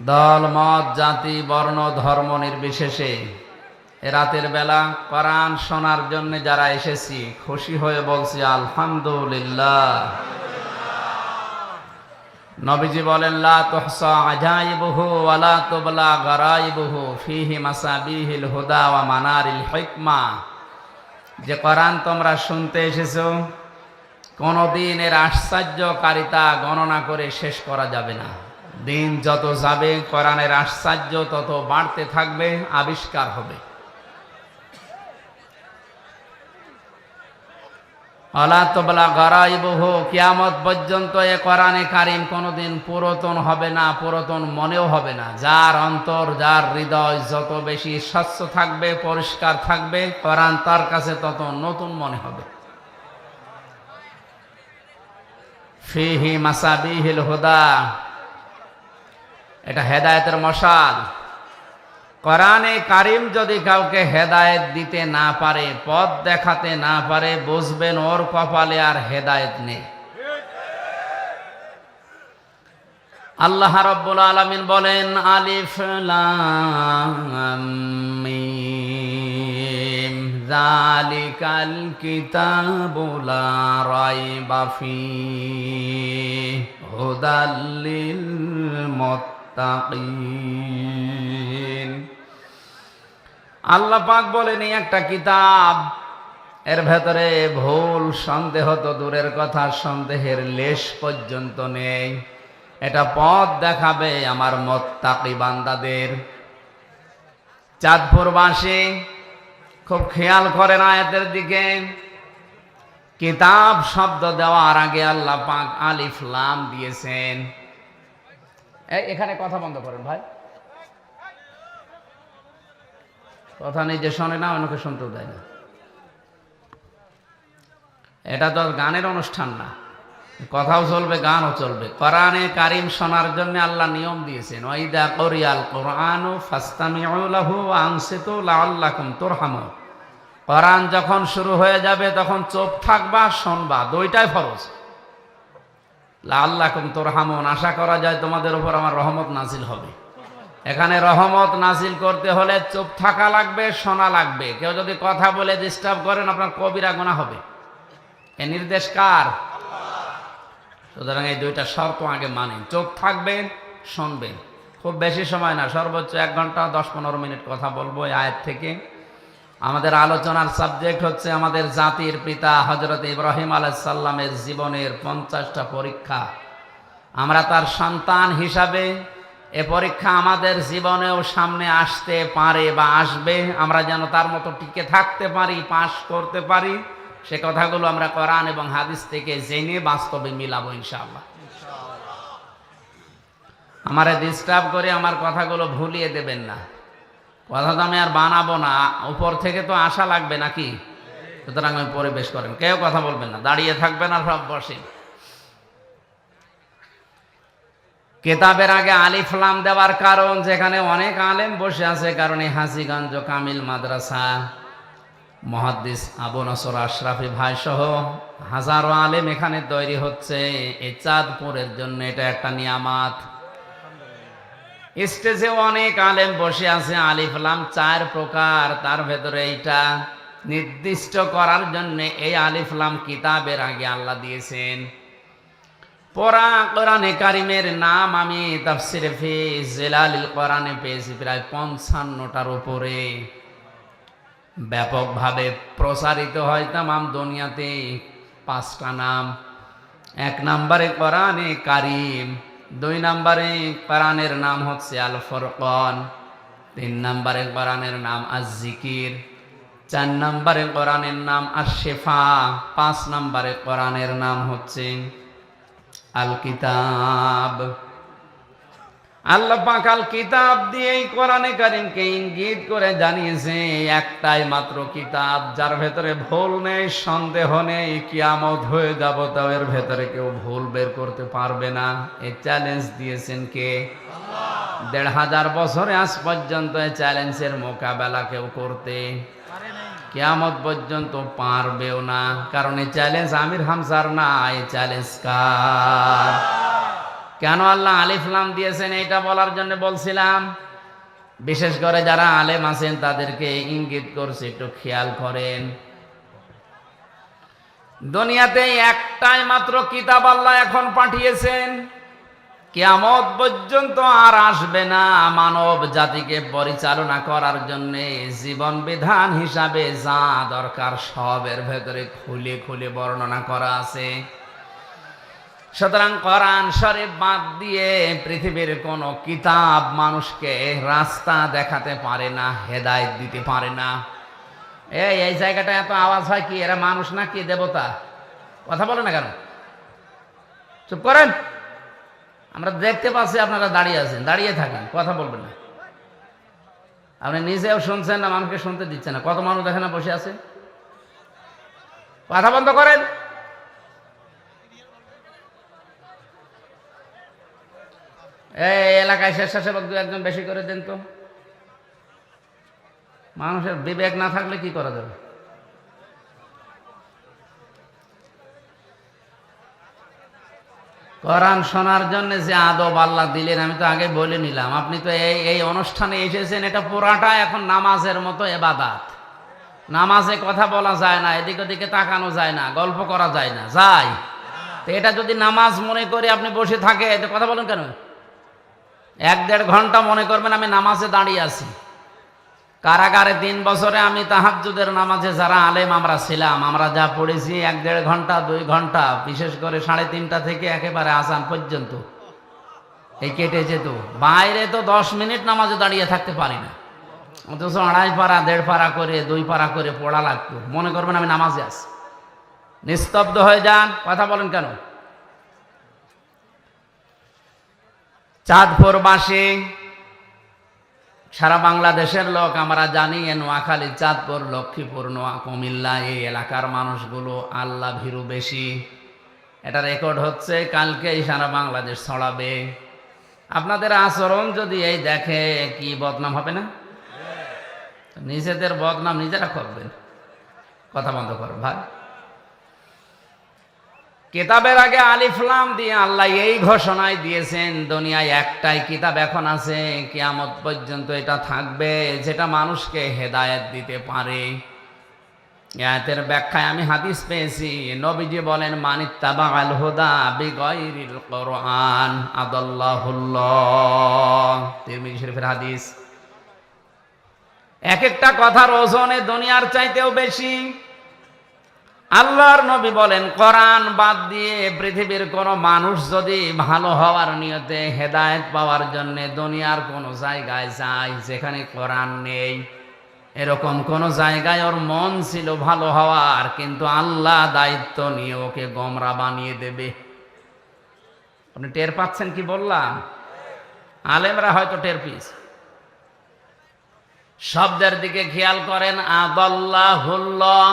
দল মত জাতি বর্ণ ধর্ম নির্বিশেষে এ রাতের বেলা কোরআন শোনার জন্য যারা এসেছি খুশি হয়ে বলছি আলহামদুলিল্লাহ। নবীজি বলেন লা তুহসা আজাইবুহু ওয়া লা তুবলা গারাইবুহু ফীহি মাসাবিহিল হুদা ওয়া মানারিল হিকমা। যে কোরআন তোমরা শুনতে এসেছো কোনদিন এর আশ্চর্যকারিতা গণনা করে শেষ করা যাবে না। দিন যত যাবে কোরআনের আশ্চর্য তত বাড়তে থাকবে, আবিষ্কার হবে। আলা তবলা গারাইবুহু, কিয়ামত পর্যন্ত এ কোরআনে কারীম কোনদিন পুরাতন হবে না, পুরাতন মনেও হবে না। যার অন্তর যার হৃদয় যত বেশি স্বচ্ছ থাকবে, পরিষ্কার থাকবে, কোরআন তার কাছে তত নতুন মনে হবে। ফিহি মাসাবিহিল হুদা, এটা হেদায়েতের মশাল। কোরআনে কারীম যদি কাউকে হেদায়েত দিতে না পারে, পথ দেখাতে না পারে, বুঝবেন ওর কপালে আর হেদায়েত নেই। আল্লাহ রাব্বুল আলামিন বলেন আলিফ লাম মিম যালিকাল কিতাবু লা রাইবা ফীহি হুদাল লিল মুত্তাকিন। আল্লাহ পাক বলেন এই একটা কিতাব, এর ভেতরে ভুল সন্দেহ তো দূরের কথা, সন্দেহের লেশ পর্যন্ত নেই। এটা পথ দেখাবে আমার মুত্তাকি বান্দাদের। চাঁদপুরবাসী খুব খেয়াল করেন আয়াতের দিকে। কিতাব শব্দ দেওয়ার আগে আল্লাহ পাক আলিফ লাম দিয়েছেন। এখানে কথা বন্ধ করেন ভাই, কথা নিজে শোনে না, অন্যকে শুনতেও দেয় না। এটা তো গানের অনুষ্ঠান না, কথাও চলবে গানও চলবে। কোরআনে কারীম শোনার জন্য আল্লাহ নিয়ম দিয়েছেন ওয়াইদা কুরিয়াল কুরআনু ফাসতামিউ লাহু ওয়া আনসিতু লাআল্লাকুম তুরহামুন। কোরআন যখন শুরু হয়ে যাবে তখন চুপ থাকবা, শুনবা, দুইটাই ফরজ। লাআল্লাকুম তুরহামুন, আশা করা যায় তোমাদের উপর আমার রহমত নাজিল হবে। এখানে রহমত নাজিল করতে হলে চুপ থাকা লাগবে, শোনা লাগবে। কেউ যদি কথা বলে ডিস্টার্ব করেন আপনার কবিরা গুনাহ হবে। এ নির্দেশ কার? সুতরাং এই দুইটা শর্ত আগে মানেন। চুপ থাকবেন, শুনবেন। খুব বেশি সময় না, সর্বোচ্চ 1 ঘন্টা 10-15 মিনিট কথা বলবো এই আয়াত থেকে। আমাদের আলোচনার সাবজেক্ট হচ্ছে আমাদের জাতির পিতা হযরত ইব্রাহিম আলাইহিস সালামের জীবনের 50টা পরীক্ষা। আমরা তার সন্তান হিসাবে এ পরীক্ষা আমাদের জীবনেও সামনে আসতে পারে বা আসবে। আমরা যেন তার মতো টিকে থাকতে পারি, পাশ করতে পারি, সে কথাগুলো আমরা কোরআন এবং হাদিস থেকে জেনে বাস্তবে মিলাবো ইনশাআল্লাহ। আমারে ডিস্টার্ব করে আমার কথাগুলো ভুলিয়ে দেবেন না। কথা তো আমি আর বানাবো না, উপর থেকে তো আশা লাগবে নাকি? সুতরাং আমি পরিবেশ করেন, কেউ কথা বলবেন না, দাঁড়িয়ে থাকবেন আর সব বসে। কিতাবের আগে আলিফ লাম দেওয়ার কারণ, যেখানে অনেক আলেম বসে আছে, কারণে হাজীগঞ্জ কামিল মাদ্রাসা মুহাদ্দিস আবু নসর আশরাফি ভাই সহ হাজারো আলেম এখানে তৈরি হচ্ছে। এই চাঁদপুরের জন্য এটা একটা নিয়ামত। স্টেজে অনেক আলেম বসে আছে। আলিফ লাম 4 প্রকার, তার ভেতরে এইটা নির্দিষ্ট করার জন্য এই আলিফ লাম কিতাবের আগে আল্লাহ দিয়েছেন। পুরা কোরআনে কারীমের নাম আমি তাফসীরে ফি জিলালিল কোরআনে পেয়েছি প্রায় 55টার উপরে। ব্যাপকভাবে প্রসারিত হয় তামাম দুনিয়াতে 5টা নাম। 1 নম্বরে কোরআনে কারীম, 2 নম্বরে কোরআনের নাম হচ্ছে আল ফুরকান, 3 নম্বরে কোরআনের নাম আজ-জিকির, 4 নম্বরে কোরআনের নাম আশ-শিফা, 5 নম্বরে কোরআনের নাম হচ্ছে আল কিতাব। আল্লাহ পাক আল কিতাব দিয়েই কোরআনে কারীমকে ইঙ্গিত করে জানিয়েছে একটাই মাত্র কিতাব, যার ভেতরে ভুল নেই, সন্দেহ নেই। কিয়ামত হয়ে যাব তাও এর ভেতরে কেউ ভুল বের করতে পারবে না। এই চ্যালেঞ্জ দিয়েছেন কে? আল্লাহ। 1500 বছরে আজ পর্যন্ত এই চ্যালেঞ্জের মোকাবেলা কেউ করতে কিয়ামত পর্যন্ত পারবেও না। কারণ এই চ্যালেঞ্জ আমির হামজার না, এই চ্যালেঞ্জ কার? কেন আল্লাহ আলিফ লাম দিয়েছেন এটা বলার জন্য বলছিলাম। বিশেষ করে যারা আলেম আছেন তাদেরকে ইঙ্গিত করছে, একটু খেয়াল করেন। দুনিয়াতে একটাই মাত্র কিতাব আল্লাহ এখন পাঠিয়েছেন, কিয়ামত পর্যন্ত আর আসবে না। মানব জাতিকে পরিচালনা করার জন্য জীবন বিধান হিসাবে যা দরকার সবের ভেতরে খুলে খুলে বর্ণনা করা আছে। সুতরাং কোরআন শরীফ বাদ দিয়ে পৃথিবীর কোন কিতাব মানুষকে রাস্তা দেখাতে পারে না, হেদায়েত দিতে পারে না। এই জায়গাটা এত আওয়াজ হয় কি? এরা মানুষ নাকি দেবতা? কথা বলে না কেন? চুপ করেন। আমরা দেখতে পাচ্ছি আপনারা দাঁড়িয়ে আছেন, দাঁড়িয়ে থাকেন, কথা বলবেন না। আপনি নিজেও শুনছেন না, মানুষকে শুনতে দিচ্ছেন না। কত মানুষ দেখেন না বসে আছে। কথা বন্ধ করেন। এই এলাকায় স্বেচ্ছাসেবক দু একজন বেশি করে দেন তো। মানুষের বিবেক না থাকলে কি করা যাবে? কোরআন শোনার জন্য যে আদব আল্লাহ দিলেন আমি তো আগে বলে নিলাম। আপনি তো এই অনুষ্ঠানে এসেছেন, এটা পুরাটা এখন নামাজের মতো ইবাদত। নামাজে কথা বলা যায় না, এদিক ওদিকে তাকানো যায় না, গল্প করা যায় না, যায়? তো এটা যদি নামাজ মনে করে আপনি বসে থাকে, তো কথা বলেন কেন? 1-1.5 ঘন্টা মনে করবেন আমি নামাজে দাঁড়িয়ে আছি। কারাগারে 3 বছরে আমি তাহাজ্জুদের নামাজে যারা আলেম আমরা ছিলাম, আমরা যা পড়েছি 1-1.5 ঘন্টা 2 ঘন্টা, বিশেষ করে 3:30টা থেকে একেবারে আজান পর্যন্ত এই কেটে যেত। বাইরে তো 10 মিনিট নামাজে দাঁড়িয়ে থাকতে পারি না, অথচ 2.5 পারা 1.5 পারা করে 2 পারা করে পড়া লাগতো। মনে করবেন আমি নামাজে আছি। নিস্তব্ধ হয়ে যান, কথা বলেন কেন? চাঁদপুরবাসী, সারা বাংলাদেশের লোক আমরা জানি, নোয়াখালী, চাঁদপুর, লক্ষ্মীপুর, কুমিল্লা এই এলাকার মানুষগুলো আল্লাহ ভীরু বেশি। এটা রেকর্ড হচ্ছে, কালকেই সারা বাংলাদেশ ছড়াবে। আপনাদের আচরণ যদি এই দেখে, কি বদনাম হবে না? নিজেদের বদনাম নিজেরা করবেন। কথা বন্ধ করো ভাই। কিতাবের আগে আলিফ লাম দিয়ে আল্লাহ এই ঘোষণায় দিয়েছেন, দুনিয়ায় একটাই কিতাব এখন আছে, কিয়ামত পর্যন্ত এটা থাকবে, যেটা মানুষকে হেদায়েত দিতে পারে। আয়াতের ব্যাখ্যায় আমি হাদিস পেয়েছি, নবীজি বলেন, মানিত্তাবাআল হুদা বিগাইরিল কোরআন আদাল্লাহুল্লাহ। তিরমিজি শরীফের হাদিস। এক একটা কথার ওজনে দুনিয়ার চাইতেও বেশি। আল্লাহর নবী বলেন, কোরআন বাদ দিয়ে পৃথিবীর কোন মানুষ যদি ভালো হওয়ার নিয়তে হেদায়েত পাওয়ার জন্য দুনিয়ার কোন জায়গায় যায় যেখানে কোরআন নেই, এরকম কোন জায়গায় ওর মন ছিল ভালো হওয়ার, কিন্তু আল্লাহ দায়িত্ব নিয়ে ওকে গোমরা বানিয়ে দেবে। আপনি টের পাচ্ছেন কি বললাম? আলেমরা হয়তো টের পেয়েছে। শব্দের দিকে খেয়াল করেন, আদাল্লাহুল্লাহ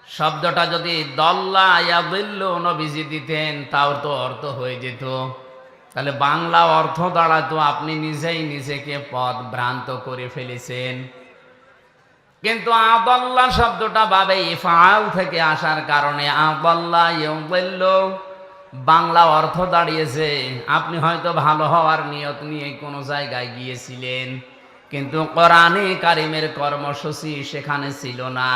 শব্দটা যদি দল্লা ইয়াদিল্লু নবীজি দিতেন তাও তো অর্থ হয়ে যেত। তাহলে বাংলা অর্থ দাঁড়াতো আপনি নিজেই নিজেকে পথ ভ্রান্ত করে ফেলেছেন। কিন্তু আদাল্লাহ শব্দটা বাবে ইফআল থেকে আসার কারণে আদাল্লা ইয়াদিল্লু বাংলা অর্থ দাঁড়িয়েছে আপনি হয়তো ভালো হওয়ার নিয়ত নিয়ে কোনো জায়গায় গিয়েছিলেন, কিন্তু কোরআনে কারিমের কর্মসূচি সেখানে ছিল না,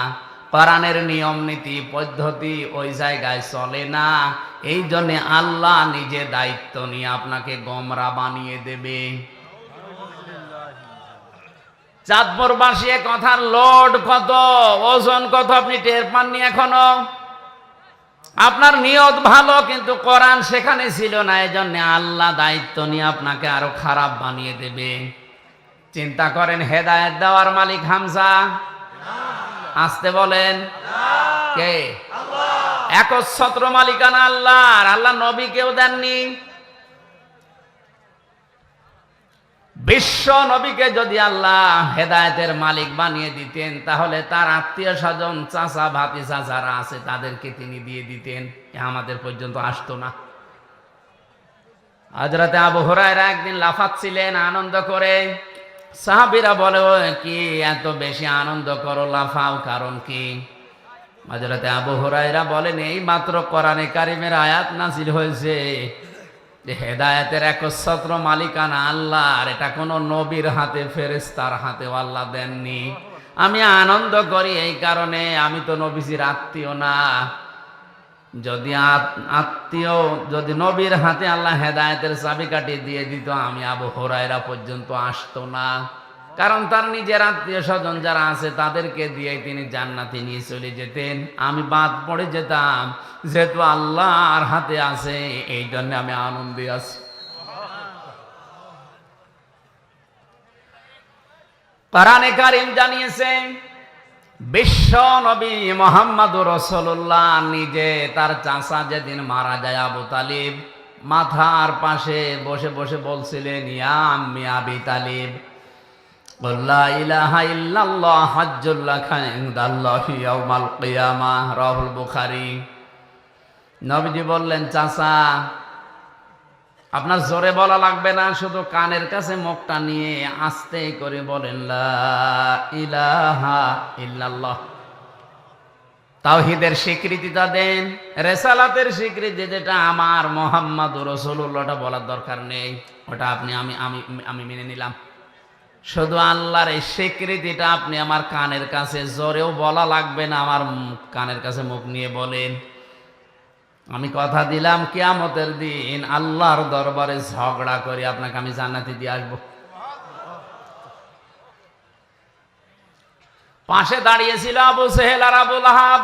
কোরআনের নিয়ম নীতি পদ্ধতি ওই জায়গায় চলে না। এই জন্য আল্লাহ নিজে দায়িত্ব নিয়ে আপনাকে গোমরা বানিয়ে দেবে। চাঁদপুরবাসী কথার লোড কত, ওজন কত আপনি টের পাননি এখনো। আপনার নিয়ত ভালো, কিন্তু কোরআন সেখানে ছিল না, এই জন্য আল্লাহ দায়িত্ব নিয়ে আপনাকে আরো খারাপ বানিয়ে দেবে। চিন্তা করেন, হেদায়েত দেওয়ার মালিক হামজা? আসতে বলেন কে? একচ্ছত্র মালিকানা আল্লাহ। আল্লাহ নবী কেউ দেননি। বিশ্ব নবীকে যদি আল্লাহ হেদায়েতের মালিক বানিয়ে দিতেন, তাহলে তার আত্মীয় স্বজন, চাচা ভাতিজা যারা আছে তাদেরকে তিনি দিয়ে দিতেন, আমাদের পর্যন্ত আসতো না। হযরত আবু হুরায়রা একদিন লাফাচ্ছিলেন আনন্দ করে। সাহাবীরা বলে, কি এত বেশি আনন্দ করো, লাফাও, কারণ কি? হযরত আবু হুরায়রা বলেন, এই মাত্র কোরআনে কারিমের আয়াত নাযিল হয়েছে, যে হেদায়েতের একচ্ছত্র মালিকানা আল্লাহ, আর এটা কোনো নবীর হাতে ফেরেশতার হাতেও আল্লাহ দেননি। আমি আনন্দ করি এই কারণে, আমি তো নবীজির আত্মীয় না। যদি আত্মীয়, যদি নবীর হাতে আল্লাহ হেদায়েতের চাবিকাঠি দিয়ে দিত, আমি আবু হুরায়রা পর্যন্ত আসতো না। কারণ তার নিজের আত্মীয় স্বজন যারা আছে তাদেরকে দিয়ে তিনি জান্নাতে নিয়ে চলে যেতেন, আমি বাদ পড়ে যেতাম। যেহেতু আল্লাহর হাতে আছে, এই জন্য আমি আনন্দে আছি। কোরআনে কারীম জানিয়েছে, বিশ্ব নবী মুহাম্মদুর রাসূলুল্লাহ নিজে তার চাচা যেদিন মারা যায় আবু তালিব, মাথার পাশে বসে বসে বলছিলেন, ইয়া আম্মি আবি তালিব, লা ইলাহা ইল্লাল্লাহ হাজ্জুল লাকা ইনদাল্লাহি ইয়াউমাল কিয়ামাহ, রাহুল বুখারী। নবীজি বললেন, চাচা আপনার জোরে বলা লাগবে না, শুধু কানের কাছে মুখটা নিয়ে আস্তে করে বলেন, লা ইলাহা ইল্লাল্লাহ। তাওহীদের স্বীকৃতিটা দেন, রিসালাতের স্বীকৃতি যেটা আমার মুহাম্মদুর রাসূলুল্লাহটা বলার দরকার নেই, ওটা আপনি আমি মেনে নিলাম। শুধু আল্লাহর এই স্বীকৃতিটা আপনি আমার কানের কাছে, জোরেও বলা লাগবে না, আমার কানের কাছে মুখ নিয়ে বলেন। আমি কথা দিলাম কিয়ামতের দিন আল্লাহর দরবারে ঝগড়া করে আপনাকে আমি জান্নাতে দিয়ে আসবো। পাশে দাঁড়িয়েছিল আবু সেহেল আর আবু লাহাব।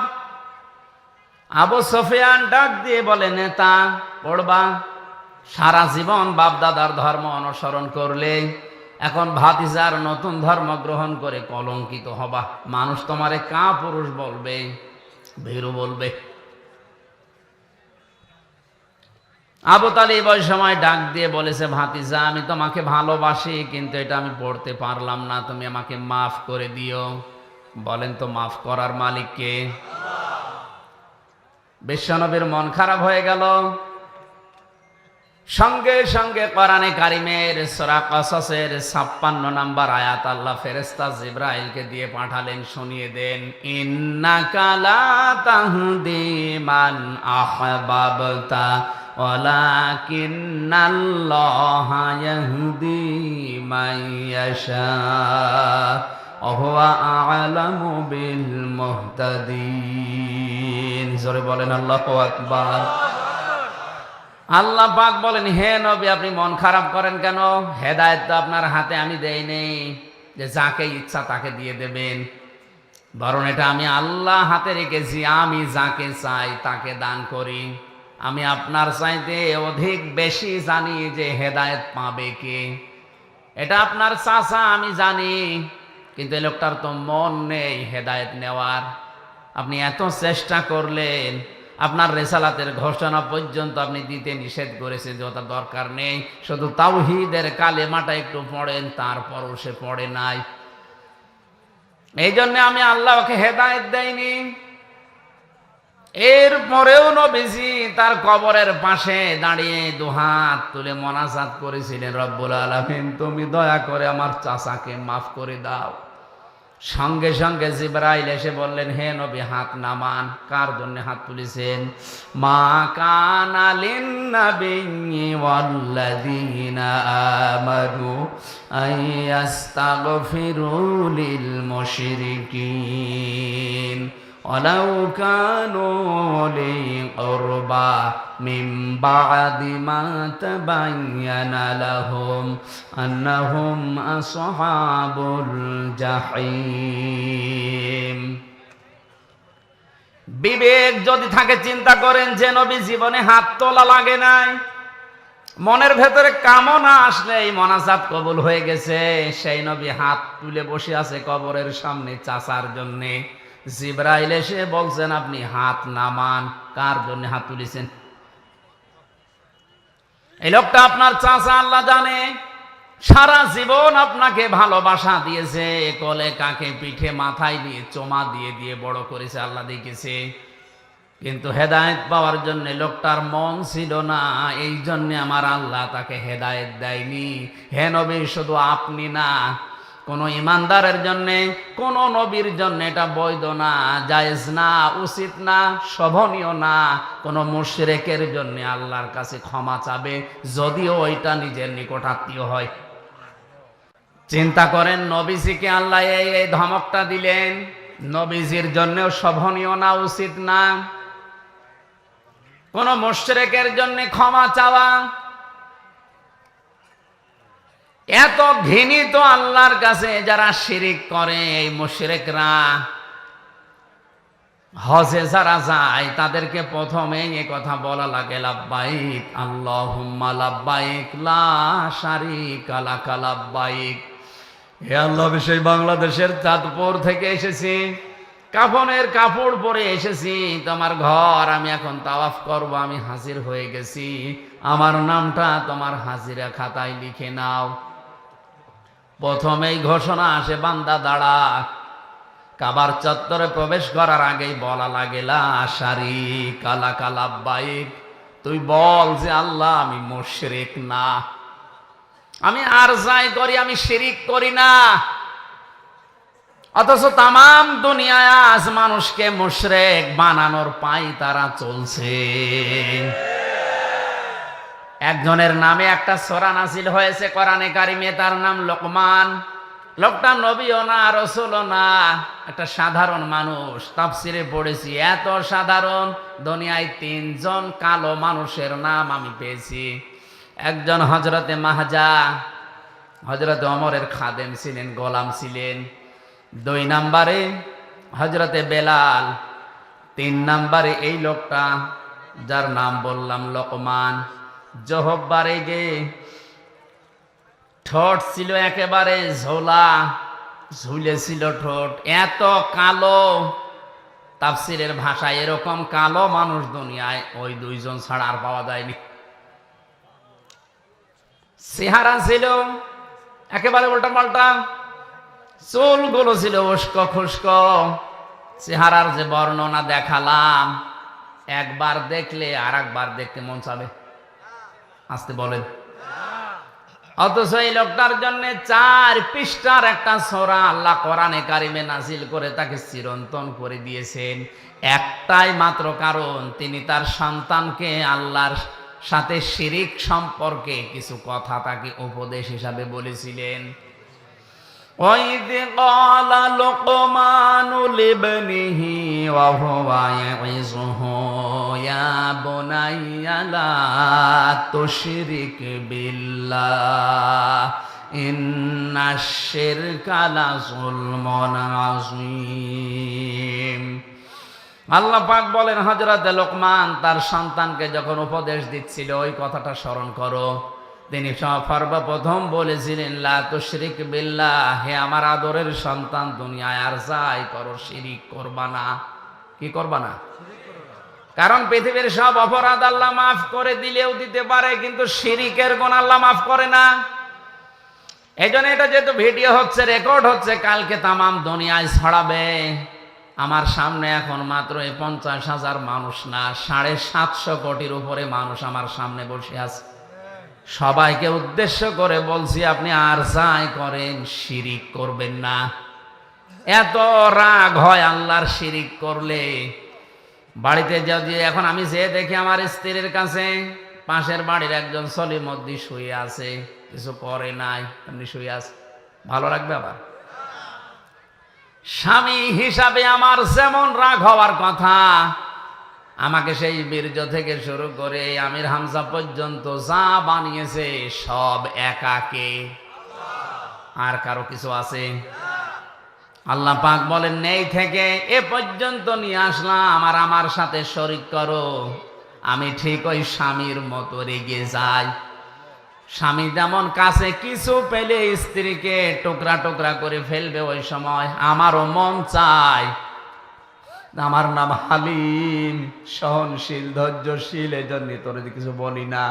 আবু সুফিয়ান ডাক দিয়ে বলে, নেতা পড়বা, সারা জীবন বাপ দাদার ধর্ম অনুসরণ করলে এখন ভাতিজার নতুন ধর্ম গ্রহণ করে কলঙ্কিত হবা। মানুষ তোমারে কা পুরুষ বলবে, ভীরু বলবে। আবু তালিব ওই সময় ডাক দিয়ে বলেছে, ভাতিজা আমি তোমাকে ভালোবাসি, কিন্তু এটা আমি পড়তে পারলাম না, তুমি আমাকে মাফ করে দিও। বলেন তো মাফ করার মালিক কে? বিশ্বনবীর মন খারাপ হয়ে গেল। সঙ্গে সঙ্গে কোরআনে কারিমের সূরা কসসের 56 নম্বর আয়াত আল্লাহ ফেরেশতা জিবরাইলকে দিয়ে পাঠালেন, শুনিয়ে দেন, ইন্নাকা লা তাহদি মান আহবাবতা ওয়ালাকিন্নাল্লাহা ইয়াহদি মান ইয়াশা ওয়া হুয়া আ'লামু বিল মুহতাদিন। জোরে বলেন আল্লাহু আকবার। আল্লাহ পাক বলেন, হে নবী আপনি মন খারাপ করেন কেন? হেদায়েত তো আপনার হাতে আমি দেই নেই যে যাকে ইচ্ছা তাকে দিয়ে দেবেন, বরং এটা আমি আল্লাহ হাতে রেখেছি, আমি যাকে চাই তাকে দান করি। আমি আপনার চাইতে অধিক বেশি জানি যে হেদায়েত পাবে কে। এটা আপনার চাচা আমি জানি, কিন্তু এই লোকটার তো মন নেই হেদায়েত নেওয়ার। আপনি এত চেষ্টা করলেন, আপনার রিসালাতের ঘোষণা পর্যন্ত আপনি দিতে নিষেধ করেছেন যে ওটা দরকার নেই, শুধু তাওহীদের কালেমাটা একটু পড়েন, তারপরও সে পড়ে নাই। এই জন্য আমি আল্লাহ ওকে হেদায়েত দেয়নি। এরপরেও নবীজি তার কবরের পাশে দাঁড়িয়ে দুহাত তুলে মোনাজাত করেছিলেন, রব্বুল আলামিন তুমি দয়া করে আমার চাচাকে মাফ করে দাও। সঙ্গে সঙ্গে জিবরাইল এসে বললেন, হে নবী হাত নামান। কার জন্য হাত তুলেছেন? মা কানা লিন নাবিয়্যি ওয়াল্লাযীনা আমানু আইয়াস্তাগফিরু লিল মুশরিকিন ওয়ালাউ কানু উলি কুরবা মিন বা'দি মা তাবায়্যানা লাহুম আন্নাহুম আসহাবুল জাহিম। বিবেক যদি থাকে চিন্তা করেন যে নবী জীবনে হাত তোলা লাগে নাই, মনের ভেতরে কামনা আসলে এই মোনাজাত কবুল হয়ে গেছে। সেই নবী হাত তুলে বসে আছে কবরের সামনে চাচার জন্যে। জিবরাইল এসে বলছেন আপনি হাত নামান। কার জন্য হাত তুলেছেন? এই লোকটা আপনার চাচা, আল্লাহ জানে। সারা জীবন আপনাকে ভালোবাসা দিয়েছে, কোলে কাকে পিঠে মাথায় দিয়ে চোমা দিয়ে দিয়ে বড় করেছে, আল্লাহ দেখেছে। কিন্তু হেদায়েত পাওয়ার জন্য লোকটার মন ছিল না, এই জন্য আমার আল্লাহ তাকে হেদায়েত দেয়নি। হে নবী শুধু আপনি না, কোনো ইমানদারের জন্য, কোনো নবীর জন্য এটা বৈধ না, জায়েজ না, উচিত না, শোভনীয় না। কোনো মুশরিকের জন্য আল্লাহর কাছে ক্ষমা চাবে, যদিও ওইটা নিজের নিকটাত্মীয় হয়। চিন্তা করেন, নবীজিকে আল্লাহ এই ধমকটা দিলেন, নবীজির জন্যও শোভনীয় না, উচিত না কোন মুশরিকের জন্য ক্ষমা চাওয়া। এত ঘৃণিত আল্লাহর কাছে যারা শিরিক করে, এই মুশরিকরা হজে যারা যায় তাদেরকে প্রথমেই এ কথা বলা লাগে, লাব্বাইক আল্লাহুম্মা লাব্বাইক লা শারীকা লাকা লাব্বাইক। হে আল্লাহ, সেই বাংলাদেশের চাঁদপুর থেকে এসেছি, কাফনের কাপড় পরে এসেছি তোমার ঘর, আমি এখন তাওয়াফ করব, আমি হাজির হয়ে গেছি, আমার নামটা তোমার হাজিরা খাতায় লিখে নাও। প্রথমেই ঘোষণা আসে, বান্দা দাঁড়া। কাবার চত্বরে প্রবেশ করার আগেই বলা লাগে, লা শারীকা লাকা লাব্বাইক। তুই বল যে আল্লাহ, আমি মুশরিক না, আমি আর যাই করি আমি শিরিক করি না। অথচ তামাম দুনিয়ায় আজ মানুষকে মুশরিক বানানোর পাই তারা চলছে। একজনের নামে একটা সূরা নাযিল হয়েছে কোরআনে কারিমে, তার নাম লোকমান। লোকটা নবীও না, রাসূলও না, একটা সাধারণ মানুষ। তাফসিরে পড়েছি, এত সাধারণ দুনিয়ায় তিনজন কালো মানুষের নাম আমি পেয়েছি। একজন হযরতে মাহজা, হযরতে ওমরের খাদেম ছিলেন, গোলাম ছিলেন। 2 নম্বরে হযরতে বেলাল। 3 নম্বরে এই লোকটা যার নাম বললাম লোকমান। জহব্বারে গে ঠোঁট ছিল একেবারে ঝোলা, ঝুলেছিল ঠোঁট, এত কালো। তাফসিরের ভাষায় এরকম কালো মানুষ দুনিয়ায় ওই 2 জন ছাড়া আর পাওয়া যায়নি। চেহারা ছিল একেবারে উল্টা পাল্টা, চুলগুলো ছিল উস্কো খুস্কো। চেহারার যে বর্ণনা দেখালাম, একবার দেখলে আর একবার দেখতে মন চাবে। আসতে বলেন। অথচ এই লোকটার জন্য 4 পৃষ্ঠার একটা সূরা আল্লাহ কোরআনে কারিমে নাযিল করে তাকে চিরন্তন করে দিয়েছেন। একটাই মাত্র কারণ, তিনি তার সন্তানকে আল্লাহর সাথে শিরিক সম্পর্কে কিছু কথা তাকে উপদেশ হিসাবে বলেছিলেন। وَإِذْ قَالَ لُقْمَانُ لِابْنِهِ وَهُوَ يَعِظُهُ يَا بُنَيَّ لَا تُشْرِكْ بِاللَّهِ إِنَّ الشِّرْكَ لَظُلْمٌ عَظِيمٌ। আল্লাহ পাক বলেন, হযরত লোকমান তার সন্তানকে যখন উপদেশ দিচ্ছিল, ওই কথাটা স্মরণ করো। তিনি সর্বপ্রথম বলেছিলেন, লা তুশরিক বিল্লাহ, হে আমার আদরের সন্তান, দুনিয়ায় আর যাই করো শিরিক করবা না। কি করবা না? কারণ পৃথিবীর সব অপরাধ আল্লাহ মাফ করে দিলেও দিতে পারে, কিন্তু শিরিকের গুনাহ আল্লাহ মাফ করে না। এইজন্য এটা যেহেতু ভিডিও হচ্ছে, রেকর্ড হচ্ছে, কালকে তামাম দুনিয়ায় ছড়াবে। আমার সামনে এখন মাত্র 50,000 মানুষ না, 750 কোটির উপরে মানুষ আমার সামনে বসে আছে। সবাইকে উদ্দেশ্য করে বলছি, আপনি আর যাই করেন শিরিক করবেন না। এত রাগ হয় আল্লাহর শিরিক করলে। বাড়িতে যদি এখন আমি যে দেখি আমার স্ত্রীর কাছে পাশের বাড়ির একজন সলিমদ্দি শুয়ে আছে, কিছু করে নাই, এমনি শুয়ে আছে, ভালো লাগবে? আবার স্বামী হিসাবে আমার যেমন রাগ হওয়ার কথা, আমাকে সেই বীর্য থেকে শুরু করে আমির হামজা পর্যন্ত যা বানিয়েছে সব একাকে, আর কারো কিছু আছে? আল্লাহ পাক বলেন, নেই থেকে এ পর্যন্ত নিয়ে আসলাম, আর আমার সাথে শরীক করো। আমি ঠিক ওই স্বামীর মতো রেগে যাই। স্বামী যেমন কাছে কিছু পেলে স্ত্রীকে টুকরা টুকরা করে ফেলবে, ওই সময় আমারও মন চায়। আমার নাম হালিম, সহনশীল, ধৈর্যশীল, এজন্য তোর কিছু বলি না।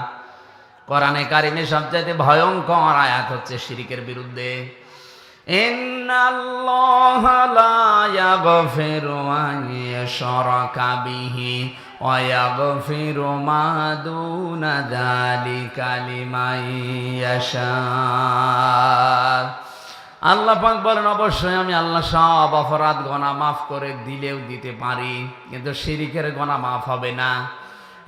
কোরআনে কারিমে সবচাইতে ভয়ঙ্কর আয়াত হচ্ছে শিরিকের বিরুদ্ধে। ইন্নাল্লাহা লা ইয়াগফিরু আন ইউশরাকা বিহি ওয়া ইয়াগফিরু মা দুনা যালিকা লিমান ইয়াশা। আল্লাহ পাক বলেন, অবশ্যই আমি আল্লাহ সব অপরাধ গুনাহ মাফ করে দিলেও দিতে পারি, কিন্তু শিরিকের গুনাহ মাফ হবে না।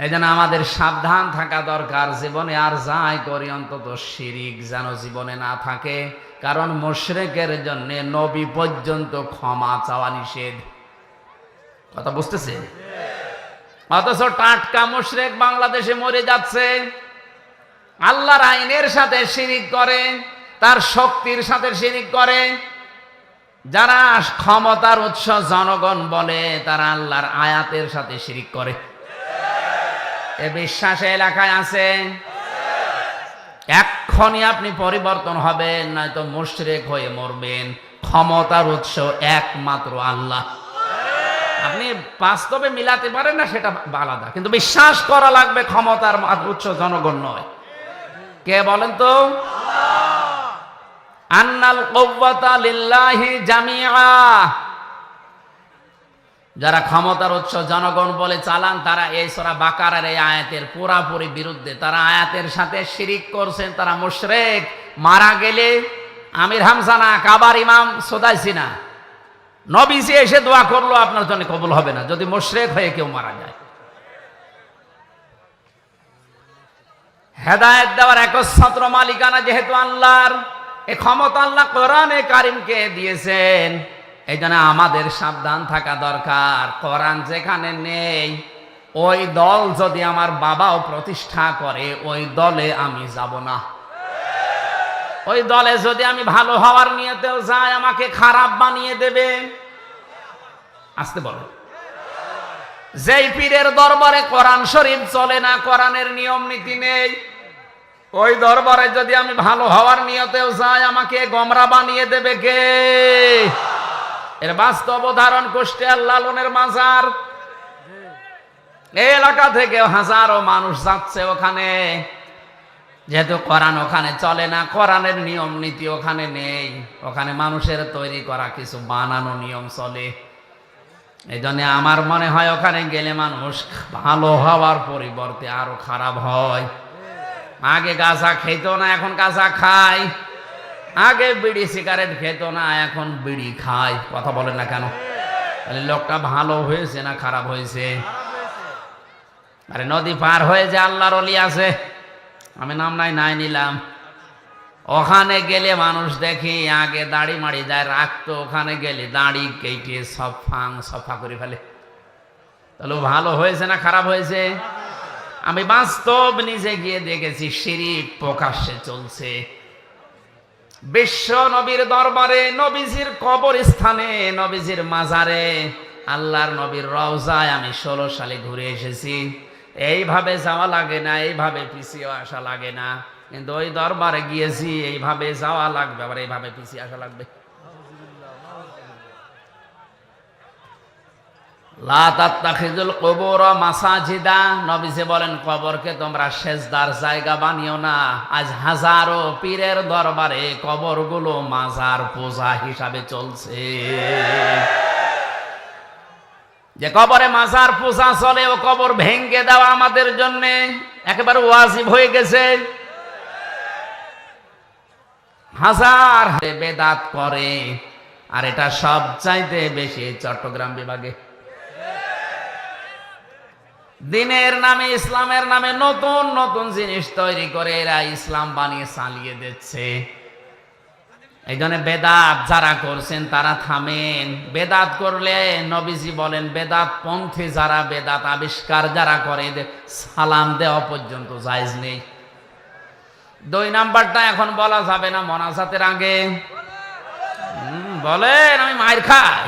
এজন্য আমাদের সাবধান থাকা দরকার, জীবনে আর যাই করি অন্তত শিরিক যেন জীবনে না থাকে, কারণ মুশরিকের জন্য নবী পর্যন্ত ক্ষমা চাওয়া নিষেধ। কথা বুঝতেছে? অথচ টাটকা মুশরিক বাংলাদেশে মরে যাচ্ছে, আল্লাহর আইনের সাথে শিরিক করে, তার শক্তির সাথে শিরিক করে। যারা ক্ষমতার উৎস জনগণ বলে, তারা আল্লাহর আয়াতের সাথে শিরিক করে। এ বিশ্বাস এলাকায় আছে? এক্ষুনি আপনি পরিবর্তন হবেন, নয়তো মুশরিক হয়ে মরবেন। ক্ষমতার উৎস একমাত্র আল্লাহ। আপনি বাস্তবে মিলাতে পারেন না, সেটা আলাদা, কিন্তু বিশ্বাস করা লাগবে ক্ষমতার উৎস জনগণ নয়। কে বলেন তো? আন্নাল কুওয়াতা লিল্লাহি জামিআ। যারা ক্ষমতার উৎস জনগণ বলে চালান, তারা এই সূরা বাকারার এই আয়াতের পুরাপুরি বিরুদ্ধে। তারা আয়াতের সাথে শিরিক করছেন, তারা মুশরিক। মারা গেলে আমির হামজা না, কাবার ইমাম সুদাইসি না, নবীজি এসে দোয়া করলো আপনার জন্য কবুল হবে না যদি মুশরিক হয়ে কেউ মারা যায়। হেদায়েত দেওয়ার একচ্ছত্র মালিকানা যেহেতু আল্লাহর, এই ক্ষমতা আল্লাহ কোরআনে কারিমকে দিয়েছেন। এই জন্য আমাদের সাবধান থাকা দরকার। কোরআন যেখানে নেই, ওই দল যদি আমার বাবাও প্রতিষ্ঠা করে, ওই দলে আমি যাব না। ওই দলে যদি আমি ভালো হওয়ার নিয়তেও যাই, আমাকে খারাপ বানিয়ে দেবে। আসতে বলো। যেই পীরের দরবারে কোরআন শরীফ চলে না, কোরআনের নিয়ম নীতি নেই, ওই দরবারে যদি আমি ভালো হওয়ার নিয়তেও যাই, আমাকে গোমরা বানিয়ে দেবে কে? এর বাস্তব উদাহরণ কুষ্টিয়ার লালনের মাজার। এই এলাকা থেকে হাজারো মানুষ যাচ্ছে ওখানে, যেহেতু কোরআন ওখানে চলে না, কোরআনের নিয়ম নীতি ওখানে নেই, ওখানে মানুষের তৈরি করা কিছু বানানো নিয়ম চলে। এই জন্য আমার মনে হয় ওখানে গেলে মানুষ ভালো হওয়ার পরিবর্তে আরো খারাপ হয়। আগে গাঁজা খেত না, এখন গাঁজা খায়। আগে বিড়ি সিগারেট খেত না, এখন বিড়ি খায়। কথা বলেন না কেন? তাহলে লোকটা ভালো হয়েছে না খারাপ হয়েছে? আরে নদী পার হয়ে যে আল্লাহর ওলি আছে, আমি নাম নাই নিলাম, ওখানে গেলে মানুষ দেখি আগে দাড়ি মাড়ি যায় রাখতো, ওখানে গেলে দাড়ি কেটে সফা করে ফেলে। তাহলে ভালো হয়েছে না খারাপ হয়েছে? আমি বাস্তব নিজে গিয়ে দেখেছি, শিরিক প্রকাশ্যে চলছে। বিশ্ব নবীর দরবারে, নবীজির কবরস্থানে, নবীজির মাজারে, আল্লাহর নবীর রওজায় আমি 16 সালে ঘুরে এসেছি। এইভাবে যাওয়া লাগে না, এইভাবে পিছিয়ে আসা লাগে না, কিন্তু ওই দরবারে গিয়েছি, এইভাবে যাওয়া লাগবে, আবার এইভাবে পিছিয়ে আসা লাগবে। লা তাত্তাখিযুল কুবুর মাসাজিদা। নবীজি বলেন, কবরকে তোমরা সেজদার জায়গা বানিও না। আজ হাজারো পীরের দরবারে কবরগুলো মাজার পূজা হিসাবে চলছে। যে কবরে মাজার পূজা চলে, ও কবর ভেঙে দেওয়া আমাদের জন্য একেবারে ওয়াজিব হয়ে গেছে। হাজার বেদাত করে, আর এটা সব চাইতে বেশি চট্টগ্রাম বিভাগে। দিনের নামে, ইসলামের নামে নতুন নতুন জিনিস তৈরি করে এরা ইসলাম বানিয়ে চালিয়ে দিচ্ছে। এই জন্য বেদাত যারা করছেন তারা থামেন। বেদাত করলে নবীজি বলেন, বেদাত পন্থী যারা, বেদাত আবিষ্কার যারা করে, সালাম দেওয়া পর্যন্ত জায়েজ নেই। 2 নাম্বারটা এখন বলা যাবে না মোনাজাতের আগে। বলেন আমি মায়ের খাই।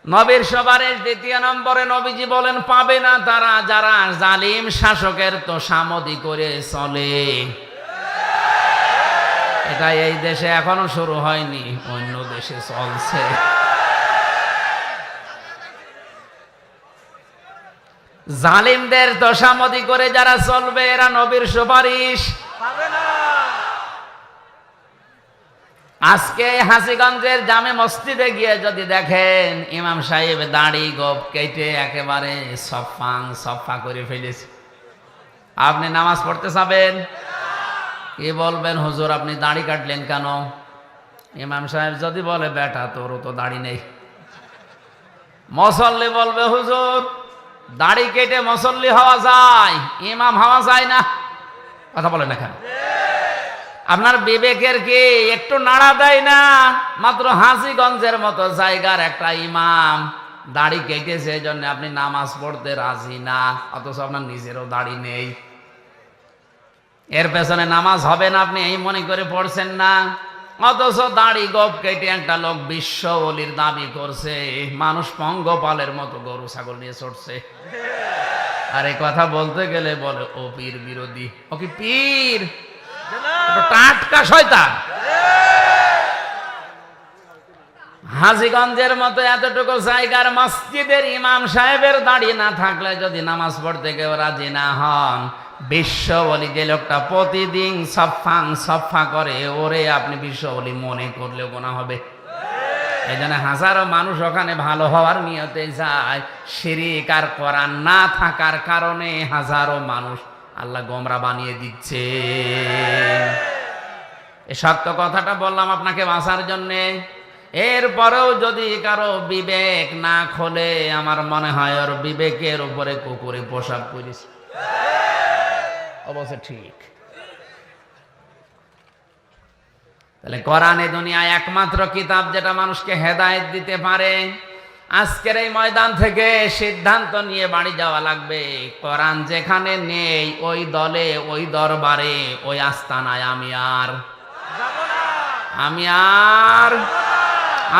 নবীর সুপারিশ 2 নম্বরে নবীজি বলেন, পাবে না তারা যারা জালিম শাসকের তোষামদি করে চলে। এটা এই দেশে এখনো শুরু হয়নি, অন্য দেশে চলছে। জালিমদের তোষামদি করে যারা চলবে, এরা নবীর সুপারিশ পাবে না। আজকে হাসিগঞ্জের জামে মসজিদে গিয়ে যদি দেখেন, ইমাম সাহেব দাড়ি গোপ কেটে একেবারে সফা করে ফেলেছে, আপনি নামাজ পড়তে যাবেন? কি বলবেন হুজুর আপনি দাড়ি কাটলেন কেন? ইমাম সাহেব যদি বলে বেটা তোরও তো দাড়ি নেই। মুসল্লি বলবে হুজুর দাড়ি কেটে মুসল্লি হওয়া যায়, ইমাম হওয়া যায় না। কথা বলে না কেন? আপনার বিবেকের কি একটু নাড়া দেয় না? মাত্র হাজীগঞ্জের মতো জায়গার একটা ইমাম দাড়ি কেটেছে, এই জন্য আপনি নামাজ পড়তে রাজি না, অথচ আপনার নিজেরও দাড়ি নেই। এর পেছনে নামাজ হবে না আপনি এই মনে করে পড়ছেন না, অথচ দাড়ি গোপ কেটে একটা লোক বিশ্ব ওলির দাবি করছে, মানুষ পঙ্গপালের মতো গরু ছাগল নিয়ে ছড়ছে। আর এই কথা বলতে গেলে বলে ও পীর বিরোধী। ও কি পীর? টাটকা শয়তান। হাজীগঞ্জের মতো এতটুকু জায়গার মসজিদের ইমাম সাহেবের দাড়ি না থাকলে যদি নামাজ পড়তে কেউ রাজি না হন, বিশ্ব বলি যে লোকটা প্রতিদিন সফা করে, ওরে আপনি বিশ্ব বলি মনে করলেও গুনাহ হবে। এই জন্য হাজারো মানুষ ওখানে ভালো হওয়ার নিয়তে যায়, শিরিক আর কোরআন না থাকার কারণে হাজারো মানুষ আল্লাহ গোমরা বানিয়ে দিচ্ছে। এই সত্য কথাটা বললাম আপনাকে বাঁচার জন্যে। এরপরেও যদি কারো বিবেক না খোলে, আমার মনে হয় ওর বিবেকের উপরে কুকুরে পোশাক করেছে। অবশ্য ঠিক। তাহলে কোরআনে দুনিয়ায় একমাত্র কিতাব যেটা মানুষকে হেদায়েত দিতে পারে। আজকের এই ময়দান থেকে সিদ্ধান্ত নিয়ে বাড়ি যাওয়া লাগবে, কোরআন যেখানে নেই ওই দলে, ওই দরবারে, ওই আস্তানায়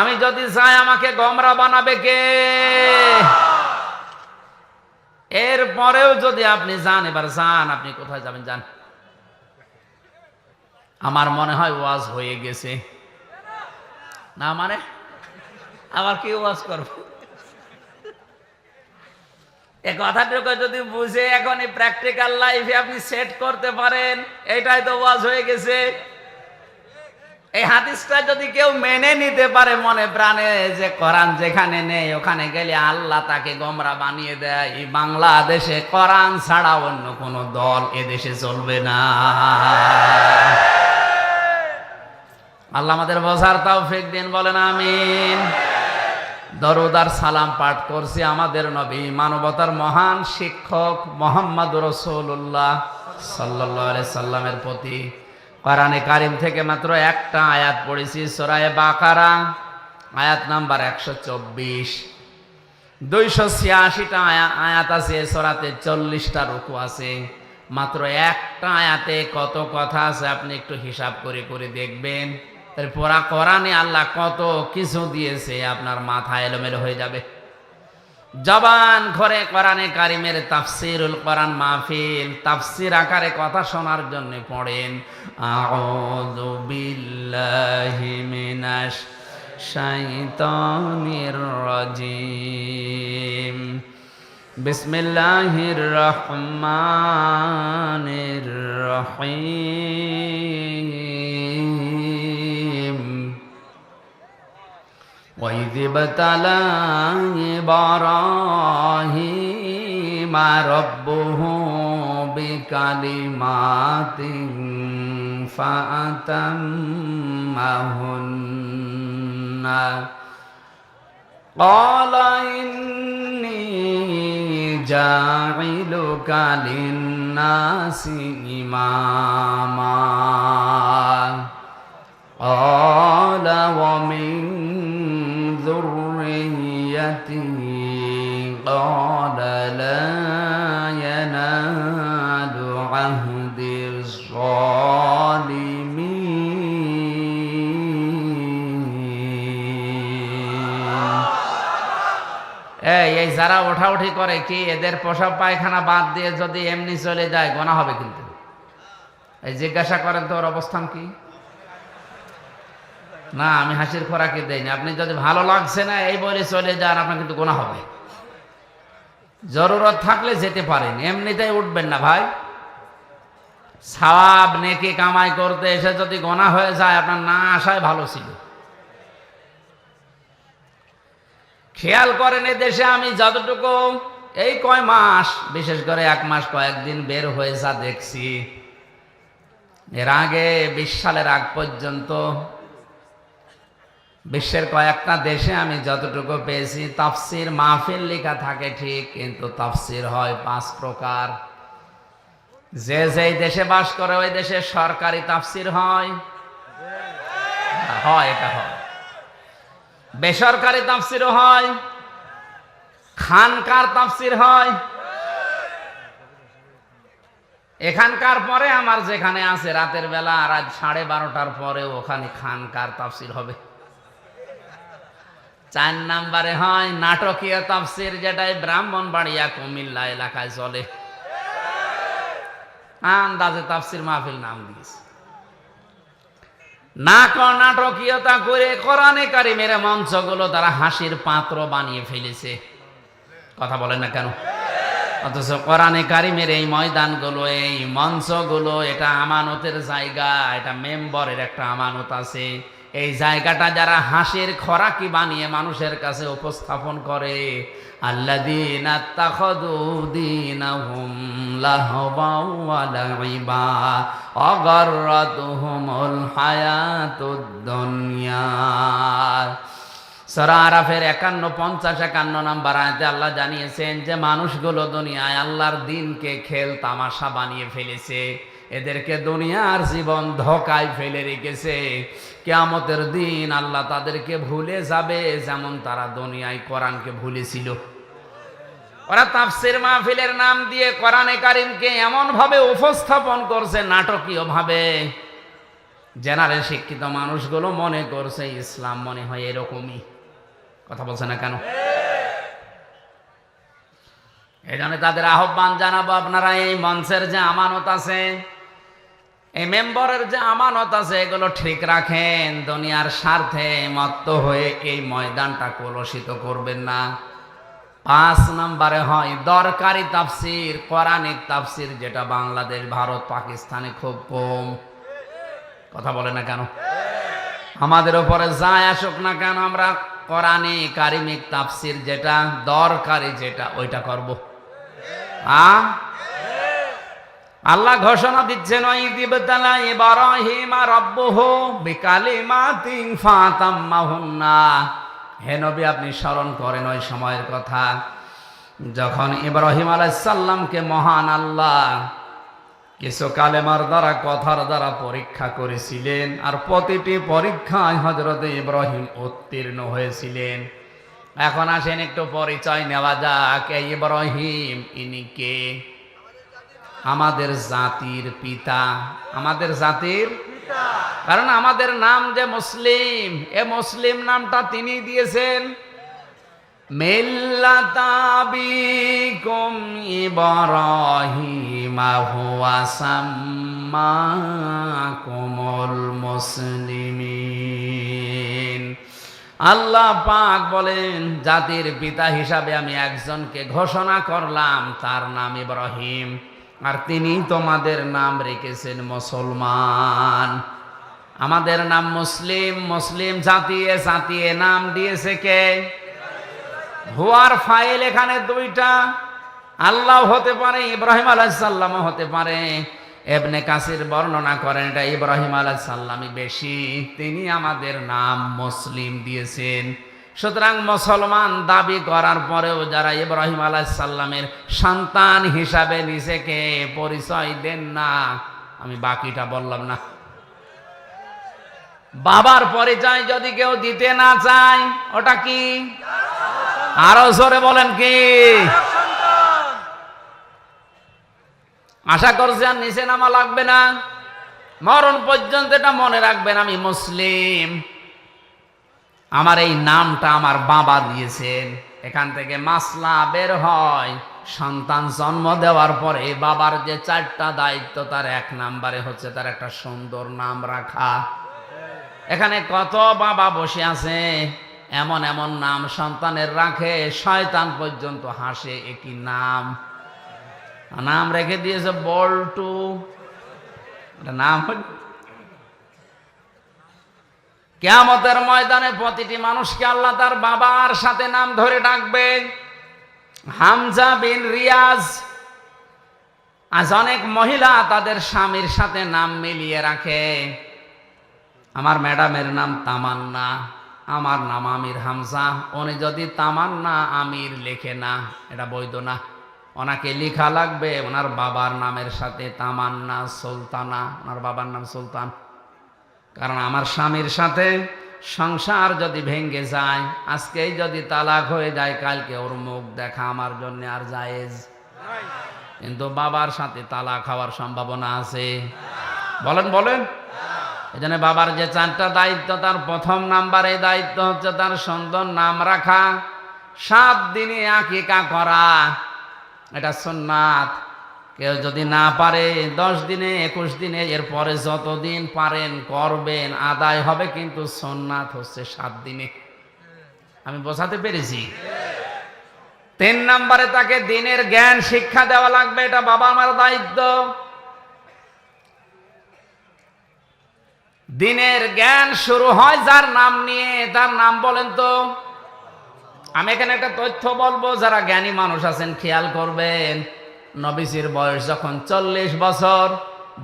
আমি যদি চাই আমাকে গোমরা বানাবে কে? এরপরেও যদি আপনি যান, এবার যান, আপনি কোথায় যাবেন যান। আমার মনে হয় ওয়াজ হয়ে গেছে না, মানে আবার কি ওয়াজ করব? এই কথাটুকু যদি বুঝে এখনই প্র্যাকটিক্যাল লাইফে আপনি সেট করতে পারেন, এটাই তো ওয়াজ হয়ে গেছে। এই হাদিসটা যদি কেউ মেনে নিতে পারে মনে প্রাণে, যে কোরআন যেখানে নেই ওখানে গেলে আল্লাহ তাকে গোমরা বানিয়ে দেয়, এই বাংলাদেশে কোরআন ছাড়া অন্য কোন দল এদেশে চলবে না। আল্লাহ আমাদের বোঝার তৌফিক দিন, বলেন আমিন। দরুদ আর সালাম পাঠ করছি আমাদের নবী, মানবতার মহান শিক্ষক মুহাম্মদ রাসূলুল্লাহ সাল্লাল্লাহু আলাইহি সাল্লামের প্রতি। কোরআনে কারিম থেকে মাত্র একটা আয়াত পড়েছি, সূরা বাকারা আয়াত নাম্বার 124। 286টা আয়াত আছে সূরাতে, 40টা রুকু আছে। মাত্র একটা আয়াতে কত কথা আছে আপনি একটু হিসাব করে করে দেখবেন। তাহলে পুরা কোরআনে আল্লাহ কত কিছু দিয়েছে, আপনার মাথা এলোমেলো হয়ে যাবে। জবান ঘরে কোরআনে কারিমের তাফসিরুল কোরআন মাহফিল, তাফসির আকারে কথা শোনার জন্য পড়েন আউযু বিল্লাহি মিনাশ শাইতানির রাজিম, বিসমিল্লাহির রহমানির রহিম। وَإِذِ ابْتَلَى إِبْرَاهِيمَ رَبُّهُ بِكَلِمَاتٍ فَأَتَمَّهُنَّ قَالَ إِنِّي جَاعِلُكَ لِلنَّاسِ إِمَامًا قَالَ وَمِنْ ذُرِّيَّتِهِ قَالَ لَا يَنَالُ عَهْدِ الظَّالِمِينَ। এই যারা ওঠাউঠি করে কি এদের প্রসাব পায়খানা বাদ দিয়ে যদি এমনি চলে যায় গোনা হবে কিন্তু। এই জিজ্ঞাসা করেন তো ওর অবস্থান কি? না আমি হাসির খোরাকি দেইনি, আপনি যদি ভালো লাগছে না এই বলে চলে যান আপনার কিন্তু গোনা হবে। জরুরত থাকলে যেতে পারেন, এমনিতেই উঠবেন না ভাই। সওয়াব নেকি কামাই করতে এসে যদি গোনা হয়ে যায় আপনার না আসায় ভালো ছিল। খেয়াল করেন এই দেশে আমি যতটুকু এই কয় মাস, বিশেষ করে 1 মাস কয়েকদিন বের হয়ে যা দেখছি, এর আগে 20 সালের আগ পর্যন্ত বিশ্বের কয়েকটা দেশে আমি যতটুকু পেয়েছি তাফসির মাহফিল লেখা থাকে ঠিক, কিন্তু তাফসির হয় 5 প্রকার। যে যেই দেশে বাস করে ওই দেশে সরকারি তাফসির হয়, এটা হয়। বেসরকারি তাফসিরও হয়, খানকার তাফসির হয়। এখানকার পরে আমার যেখানে আছে রাতের বেলা রাত 12:30টার পরে ওখানে খানকার তাফসির হবে। 4 নম্বরে হয় নাটকীয় তাফসির, যেটাই ব্রাহ্মণবাড়িয়া কুমিল্লা এলাকায় চলে। আন্দাজে তাফসির মাহফিল নাম দিয়েছে। নাটকীয়তা করে কোরআনে কারিমের মঞ্চগুলো তারা হাসির পাত্র বানিয়ে ফেলেছে। কথা বলেন না কেন? অথচ কোরআনে কারিমের এই ময়দানগুলো, এই মঞ্চগুলো, এটা আমানতের জায়গা, এটা মেম্বরের একটা আমানত আছে। এই জায়গাটা যারা হাসির খোরাকি বানিয়ে মানুষের কাছে উপস্থাপন করে, আল্লাযীনা ইত্তাখাযু দীনাহুম লাহওয়াও ওয়া লাইবা ওয়া গাররাতুহুমুল হায়াতুদ দুনিয়া। সূরা আরাফের 51, 50, 51 নম্বর আয়াতে আল্লাহ জানিয়েছেন যে মানুষগুলো দুনিয়ায় আল্লাহর দ্বীনকে খেল তামাশা বানিয়ে ফেলেছে। এদেরকে দুনিয়ার জীবন ধোঁকায় ফেলে রেখেছে। কিয়ামতের দিন আল্লাহ তাদেরকে ভুলে যাবে যেমন তারা দুনিয়ায় কোরআনকে ভুলেছিল। ওরা তাফসির মাহফিলের নাম দিয়ে কোরআনে কারিমকে এমন ভাবে উপস্থাপন করছে নাটকীয় ভাবে, জেনারেল শিক্ষিত মানুষগুলো মনে করছে ইসলাম মনে হয় এরকমই। কথা বলছে না কেন? এই জন্য তাদের আহ্বান জানাবো, আপনারা এই মঞ্চের যে আমানত আছে, এই মেম্বরের যে আমানত আছে, এগুলো ঠিক রাখেন। দুনিয়ার স্বার্থে মত্ত হয়ে এই ময়দানটা কলুষিত করবেন না। 5 নম্বরে হয় দরকারি তাফসির, কোরআনিক তাফসির, যেটা বাংলাদেশ, ভারত, পাকিস্তানে খুব কম। কথা বলে না কেন? আমাদের উপরে যায় আসুক না কেন, আমরা কোরআনে কারিমিক তাফসির যেটা দরকারি, যেটা ওইটা করব। আল্লাহ ঘোষণা দিচ্ছেন, ওয়াইযিবতালা ইব্রাহিমা রাব্বুহু বিকালিমাতিন ফাতাম্মাহুন্না। হে নবী, আপনি স্মরণ করেন ওই সময়ের কথা যখন ইব্রাহিম আলাইহিস সালামকে মহান আল্লাহ কিছু কালেমার দ্বারা, কথার দ্বারা পরীক্ষা করেছিলেন, আর প্রতিটি পরীক্ষায় হযরত ইব্রাহিম উত্তীর্ণ হয়েছিলেন। এখন আসেন একটু পরিচয় নেওয়া যাক। ইব্রাহিম ইনি কে? আমাদের জাতির পিতা, আমাদের জাতির পিতা। কারণ আমাদের নাম যে মুসলিম, এ মুসলিম নামটা তিনি দিয়েছেন। মিল্লাতা আবিকুম ইব্রাহিমা হুয়া সাম্মাকুমুল মুসলিমিন। আল্লাহ পাক বলেন, জাতির পিতা হিসাবে আমি একজনকে ঘোষণা করলাম, তার নাম ইব্রাহিম, আর তিনি তোমাদের নাম রেখেছেন মুসলমান। আমাদের নাম মুসলিম, মুসলিম জাতিয়ে জাতিয়ে নাম দিয়েছে কে? হুয়ার ফাইল এখানে 2টা, আল্লাহ হতে পারে, ইব্রাহিম আলাইহিস সালামও হতে পারে। ইবনে কাসির বর্ণনা করেন এটা ইব্রাহিম আলাইহিস সালামই বেশি, তিনি আমাদের নাম মুসলিম দিয়েছেন। সুতরাং মুসলমান দাবি করার পরেও যারা ইব্রাহিম আলাইহিস সালামের সন্তান হিসাবে নিজেকে পরিচয় দেন না, আমি বাকিটা বললাম না। বাবার পরিচয় যদি কেউ দিতে না চায়, ওটা কি? আরো জোরে বলেন কি? আশা করছি আর নিচে নামা লাগবে না। মরণ পর্যন্ত এটা মনে রাখবেন, আমি মুসলিম, আমার এই নামটা আমার বাবা দিয়েছেন। এখান থেকে মাসলা বের হয়, সন্তান জন্ম দেওয়ার পরে বাবার যে 4টা দায়িত্ব, তার 1 নম্বরে হচ্ছে তার একটা সুন্দর নাম রাখা। এখানে কত বাবা বসে আছে, এমন এমন নাম সন্তানের রাখে, শয়তান পর্যন্ত হাসে। একই নাম নাম রেখে দিয়েছে বল্টু, নাম। কিয়ামতের ময়দানে প্রতিটি মানুষকে আল্লাহ তার বাবার সাথে নাম ধরে ডাকবে। হামজা বিন রিয়াজ আজ অনেক মহিলা তাদের স্বামীর সাথে নাম মিলিয়ে রাখে। আমার ম্যাডামের নাম তামান্না, আমার নাম আমির হামজা, উনি যদি তামান্না আমির লেখে না, এটা বৈধ না। ওনাকে লেখা লাগবে ওনার বাবার নামের সাথে তামান্না সুলতানা, ওনার বাবার নাম সুলতান। কারণ আমার স্বামীর সাথে সংসার যদি ভেঙে যায়, আজকেই যদি তালাক হয়ে যায়, কালকে ওর মুখ দেখা আমার জন্য আর জায়েজ। কিন্তু বাবার সাথে তালাক হওয়ার সম্ভাবনা আছে। বলেন বলেন। এই জন্য বাবার যে 4টা দায়িত্ব, তার প্রথম নাম্বারে দায়িত্ব হচ্ছে তার সুন্দর নাম রাখা, 7 দিনে আকিকা করা, এটা সুন্নাত। কেউ যদি না পারে 10 দিনে 21 দিনে, এরপরে যতদিন পারেন করবেন, আদায় হবে, কিন্তু সুন্নাত হচ্ছে 7 দিনে। আমি বোঝাতে পেরেছি? 3 নম্বরে তাকে দিনের জ্ঞান শিক্ষা দেওয়া লাগবে, এটা বাবা মার দায়িত্ব। দিনের জ্ঞান শুরু হয় যার নাম নিয়ে, তার নাম বলেন তো। আমি এখানে একটা তথ্য বলবো, যারা জ্ঞানী মানুষ আছেন খেয়াল করবেন। নবীজির বয়স যখন 40 বছর,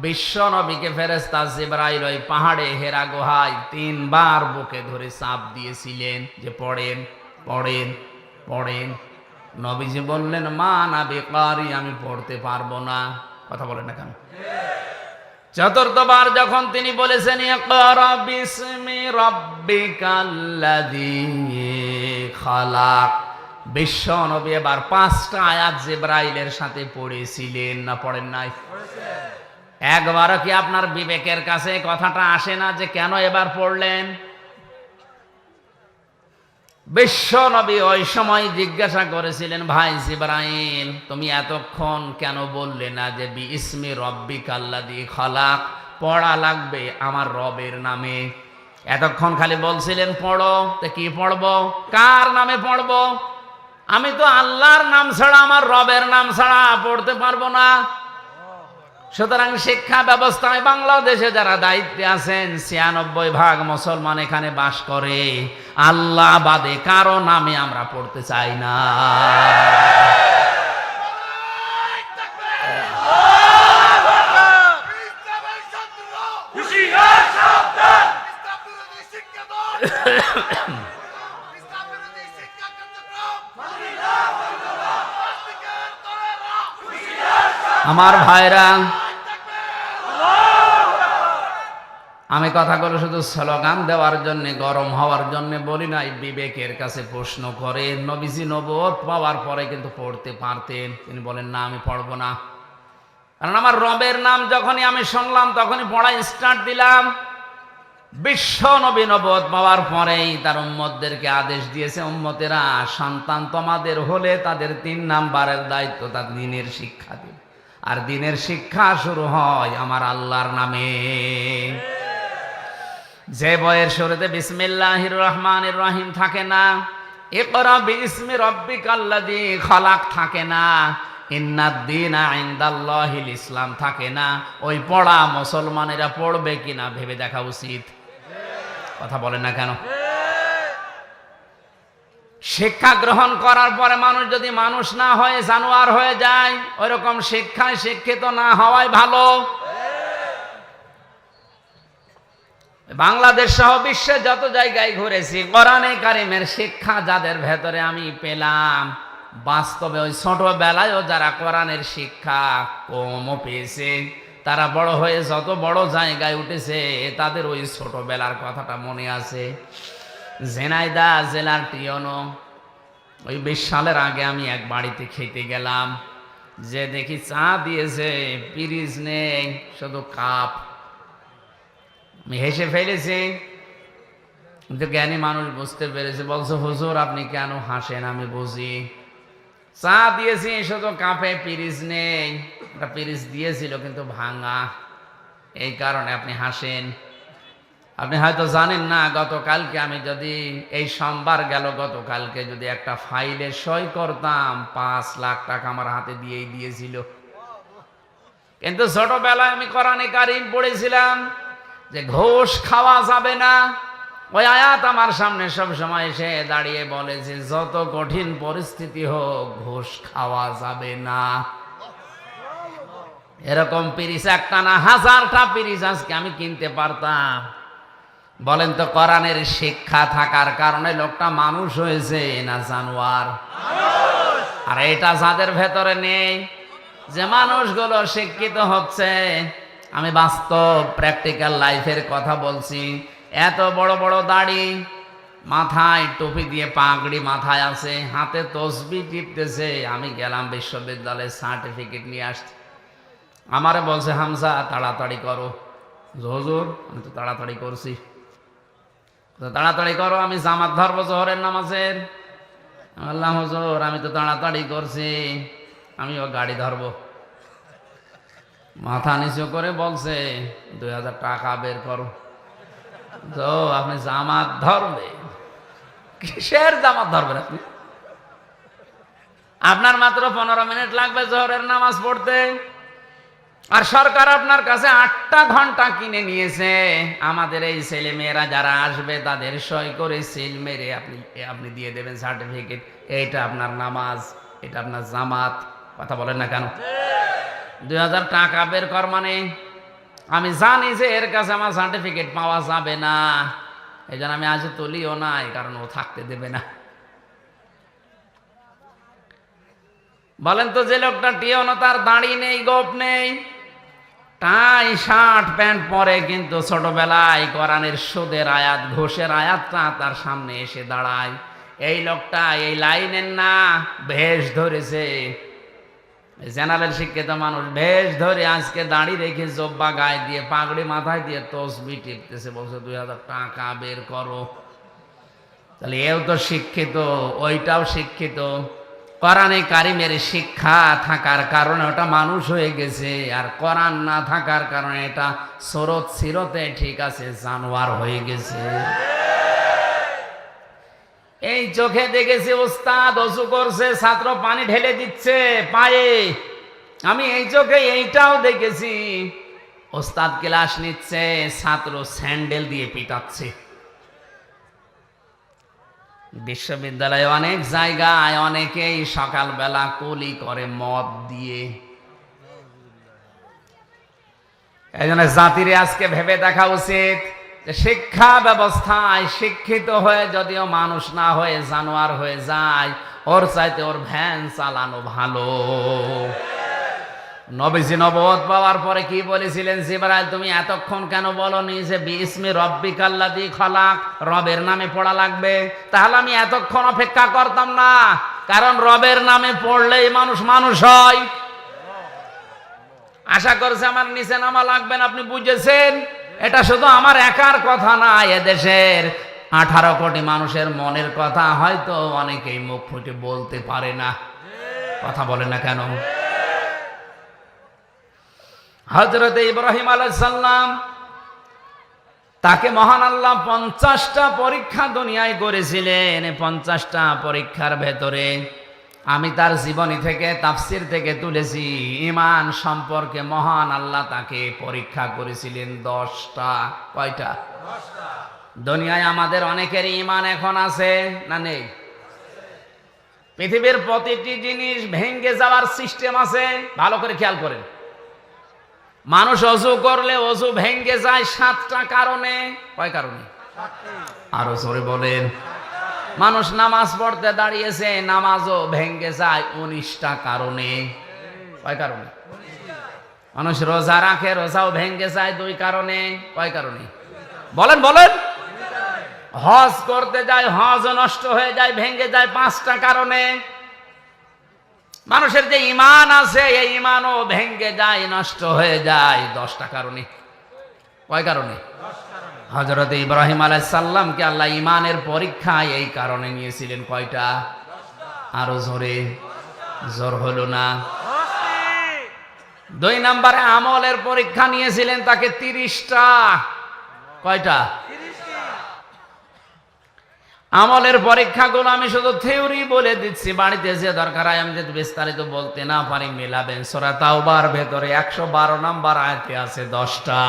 বিশ্ব নবীকে ফেরেশতা জিবরাইল ওই পাহাড়ে হেরা গুহায় 3 বার বুকে ধরে চাপ দিয়েছিলেন যে পড়েন পড়েন পড়েন। নবীজি বললেন মা না বিকারি, আমি পড়তে পারবো না। কথা বলেন না কেন? 4বার যখন তিনি বলেছেন ইকরা বিসমি রাব্বিকাল্লাযী খালাক, বিশ্ব নবী এবার 5টা আয়াত জিবরাইলের সাথে পড়েছিলেন না পড়েন নাই? একবারও কি আপনার বিবেকের কাছে কথাটা আসে না যে কেন এবার পড়লেন? বিশ্ব নবী ওই সময় জিজ্ঞাসা করেছিলেন, ভাই জিবরাইল, তুমি এতক্ষণ কেন বললে না যে বিইসমি রাব্বিকাল্লাযী খালাক, পড়া লাগবে আমার রবের নামে? এতক্ষণ খালি বলছিলেন পড়ো। তো কি পড়বো? কার নামে পড়বো? আমি তো আল্লাহর নাম ছাড়া, আমার রবের নাম ছাড়া পড়তে পারবো না। সুতরাং শিক্ষা ব্যবস্থায় বাংলাদেশে যারা দায়িত্বে আছেন, 96% মুসলমান এখানে বাস করে, আল্লাহ বাদে কারো নামে আমরা পড়তে চাই না। আমার ভাইরা, আমি কথাগুলো শুধু স্লোগান দেওয়ার জন্য, গরম হওয়ার জন্য বলি নাই, বিবেকের কাছে প্রশ্ন করে। নবীজি নবুয়ত পাওয়ার পরে কিন্তু পড়তে পারতেন, তিনি বলেন না আমি পড়বো না। কারণ আমার রবের নাম যখনই আমি শুনলাম তখনই পড়া স্টার্ট দিলাম। বিশ্ব নবী নবুয়ত পাওয়ার পরেই তার উম্মতদেরকে আদেশ দিয়েছে, উম্মতেরা সন্তান তোমাদের হলে তাদের 3 নাম্বারের দায়িত্ব তার দিনের শিক্ষা দিবে। আর দিনের শিক্ষা শুরু হয় আমার আল্লাহর নামে। যে বইয়ের শুরুতে বিসমিল্লাহির রহমানির রহিম থাকে না, ইকরা বিইসমি রাব্বিকাল্লাযী খালাক থাকে না, ইন্নাদ-দীনা ইনদাল্লাহিল ইসলাম থাকে না, ওই পড়া মুসলমানেরা পড়বে কিনা ভেবে দেখা উচিত। কথা বলেন না কেন? শিক্ষা গ্রহণ করার পরে মানুষ যদি মানুষ না হয়ে জানোয়ার হয়ে যায়, ওইরকম শিক্ষায় শিক্ষিত না হওয়াই ভালো। বাংলাদেশ সহ বিশ্বে যত জায়গায় ঘুরেছি, কোরআনে কারিমের শিক্ষা যাদের ভেতরে আমি পেলাম, বাস্তবে ওই ছোটবেলায়ও যারা কোরআনের শিক্ষা কমও পেয়েছে, তারা বড় হয়ে যত বড় জায়গায় উঠেছে, তাদের ওই ছোটবেলার কথাটা মনে আছে। ঝিনাইদহ জেলার টিয়নো, ওই 20 সালের আগে আমি এক বাড়িতে খেতে গেলাম, যে দেখি চা দিয়েছে, পিরিজ নেই, শুধু কাপ। আমি হেসে ফেলেছি, কিন্তু জ্ঞানী মানুষ বুঝতে পেরেছে, বলছে হুজুর আপনি কেন হাসেন? আমি বুঝি, চা দিয়েছি শুধু কাপে, পিরিজ নেই। একটা পিরিজ দিয়েছিল কিন্তু ভাঙা, এই কারণে আপনি হাসেন। আপনি হয়তো জানেন না, গতকালকে আমি যদি, এই সোমবার গেল, গতকালকে যদি একটা ফাইলে সই করতাম, 5 লাখ টাকা আমার হাতে দিয়েই দিয়েছিল। কিন্তু ছোটবেলায় আমি কোরআনে কারিম পড়েছিলাম যে ঘুষ খাওয়া যাবে না। ওই আয়াত আমার সামনে সব সময় এসে দাঁড়িয়ে বলে যে যত কঠিন পরিস্থিতি হোক ঘুষ খাওয়া যাবে না। এরকম পিরিচ একটা না, হাজারটা পিরিচ আজকে আমি কিনতে পারতাম। বলেন তো, কোরআনের শিক্ষা থাকার কারণে লোকটা মানুষ হয়েছে না জানোয়ার? আর এটা যাদের ভেতরে নেই, যে মানুষগুলো শিক্ষিত হচ্ছে, আমি বাস্তব প্র্যাকটিক্যাল লাইফের কথা বলছি। এত বড় বড় দাড়ি, মাথায় টুপি দিয়ে পাগড়ি মাথায় আছে, হাতে তসবি টিপতেছে। আমি গেলাম বিশ্ববিদ্যালয়ে, সার্টিফিকেট নিয়ে আসছি। আমারে বলছে, হামজা তাড়াতাড়ি করো। হুজুর আমি তো তাড়াতাড়ি করছি। তাড়াতাড়ি করো, আমি জামাত ধরবো জোহরের নামাজের। আল্লাহ হুজুর আমি তো তাড়াতাড়ি করছি, আমিও গাড়ি ধরবো। মাথা নিচু করে বলছে, 2000 টাকা বের করো। তো আপনি জামাত ধরবে? কিসের জামাত ধরবেন আপনি? আপনার মাত্র 15 মিনিট লাগবে জোহরের নামাজ পড়তে, আর সরকার আপনার কাছে 8টা ঘন্টা কিনে নিয়েছে। আমাদের এই ছেলে মেয়েরা যারা আসবে তাদের সই করে সিল মেরে আপনি দিয়ে দেবেন সার্টিফিকেট। এইটা আপনার নামাজ, এটা আপনার জামাত। কথা বলেন না কেন? 2000 টাকা বের কর মানে আমি জানি যে এর কাছে আমার সার্টিফিকেট পাওয়া যাবে না, এই জন্য আমি আজ তুলিও নাই, কারণ ও থাকতে দেবে না। বলেন তো, যে লোকটা টিও তার দাড়ি নেই, গোপ নেই, টাই শার্ট প্যান্ট পরে, কিন্তু ছোটবেলায় কোরআনের সুদের আয়াত, ঘোষের আয়াতটা তার সামনে এসে দাঁড়ায়, এই লোকটা এই লাইনের না ভেষ ধরেছে। জেনারেল শিক্ষিত মানুষ ভেষ ধরে আজকে দাড়ি রেখে জব্বা গায়ে দিয়ে পাগড়ি মাথায় দিয়ে তসবি টিপতেছে, বলছে 2000 টাকা বের করো। তাহলে এও তো শিক্ষিত, ওইটাও শিক্ষিত। কোরআনে কারিমের শিক্ষা থাকার কারণে ওটা মানুষ হয়ে গেছে, আর কোরআন না থাকার কারণে এটা সরত সিরতে ঠিক আছে, জানোয়ার হয়ে গেছে। এই চোখে দেখেছি ওস্তাদ ওযু করছে, ছাত্র পানি ঢেলে দিচ্ছে পায়ে। আমি এই চোখে এইটাও দেখেছি, ওস্তাদ ক্লাস নিচ্ছে, ছাত্র স্যান্ডেল দিয়ে পিটাচ্ছে। বিশ্ববিদ্যালয়ে অনেক জায়গায় অনেকেই সকালবেলা কুলি করে মদ দিয়ে। এই জন্য জাতিরে আজকে ভেবে দেখা উচিত যে শিক্ষা ব্যবস্থায় শিক্ষিত হয়ে যদিও মানুষ না হয়ে জানোয়ার হয়ে যায়, ওর চাইতে ওর ভ্যান চালানো ভালো। নবীজি নবুয়ত পাওয়ার পরে কি বলেছিলেন, জিবরাইল তুমি এতক্ষণ কেন বলনি যে বিসমি রব্বিকাল্লাযী খলাক, রবের নামে পড়া লাগবে? তাহলে আমি এতক্ষণ অপেক্ষা করতাম না, কারণ রবের নামে পড়লেই মানুষ মানুষ হয়। আশা করছে আমার নিচে নামা লাগবে না, আপনি বুঝেছেন? এটা শুধু আমার একার কথা না, এদেশের 18 কোটি মানুষের মনের কথা হয়তো অনেকেই মুখ ফুটে বলতে পারে না। কথা বলে না কেন? হযরত ইব্রাহিম আলাইহিস সালাম, তাকে মহান আল্লাহ 50টা পরীক্ষা দুনিয়ায় করেছিলেন। 50টা পরীক্ষার ভেতরে আমি তার জীবনী থেকে, তাফসির থেকে তুলেছি, ঈমান সম্পর্কে মহান আল্লাহ তাকে পরীক্ষা করেছিলেন 10টা। কয়টা? 10টা। দুনিয়ায় আমাদের অনেকের ঈমান এখন আছে না নেই? পৃথিবীর প্রতিটি জিনিস ভেঙে যাওয়ার সিস্টেম আছে, ভালো করে খেয়াল করেন। মানুষ অজু করলে অজু ভেঙে যায় 7টা কারণে। কয় কারণে? আরো জোরে বলেন। মানুষ নামাজ পড়তে দাঁড়িয়েছে, নামাজও ভেঙে যায় 19টা কারণে। কয় কারণে? মানুষ রোজা রাখে, রোজাও ভেঙে যায় 2 কারণে। কয় কারণে? বলেন বলেন। হজ করতে যায়, হজ নষ্ট হয়ে যায়, ভেঙে যায় 5টা কারণে। মানুষের যে ঈমান আছে, এই ঈমানও ভেঙে যায়, নষ্ট হয়ে যায় 10টা কারণে। কয় কারণে? হযরত ইব্রাহিম আলাইহিস সালামকে আল্লাহ ঈমানের পরীক্ষায় এই কারণে নিয়েছিলেন। কয়টা? আরো জোরে। জোর হলো না। 2 নম্বরে আমলের পরীক্ষা নিয়েছিলেন তাকে 30টা। কয়টা? আমলের পরীক্ষাগুলো আমি শুধু থিওরি বলে দিচ্ছি, বাড়িতে যে দরকার হয় আমি যদি বিস্তারিত বলতে না পারি মেলাবেন। সূরা তাওবার ভেতরে 112 নম্বর আয়াতে আছে 10টা।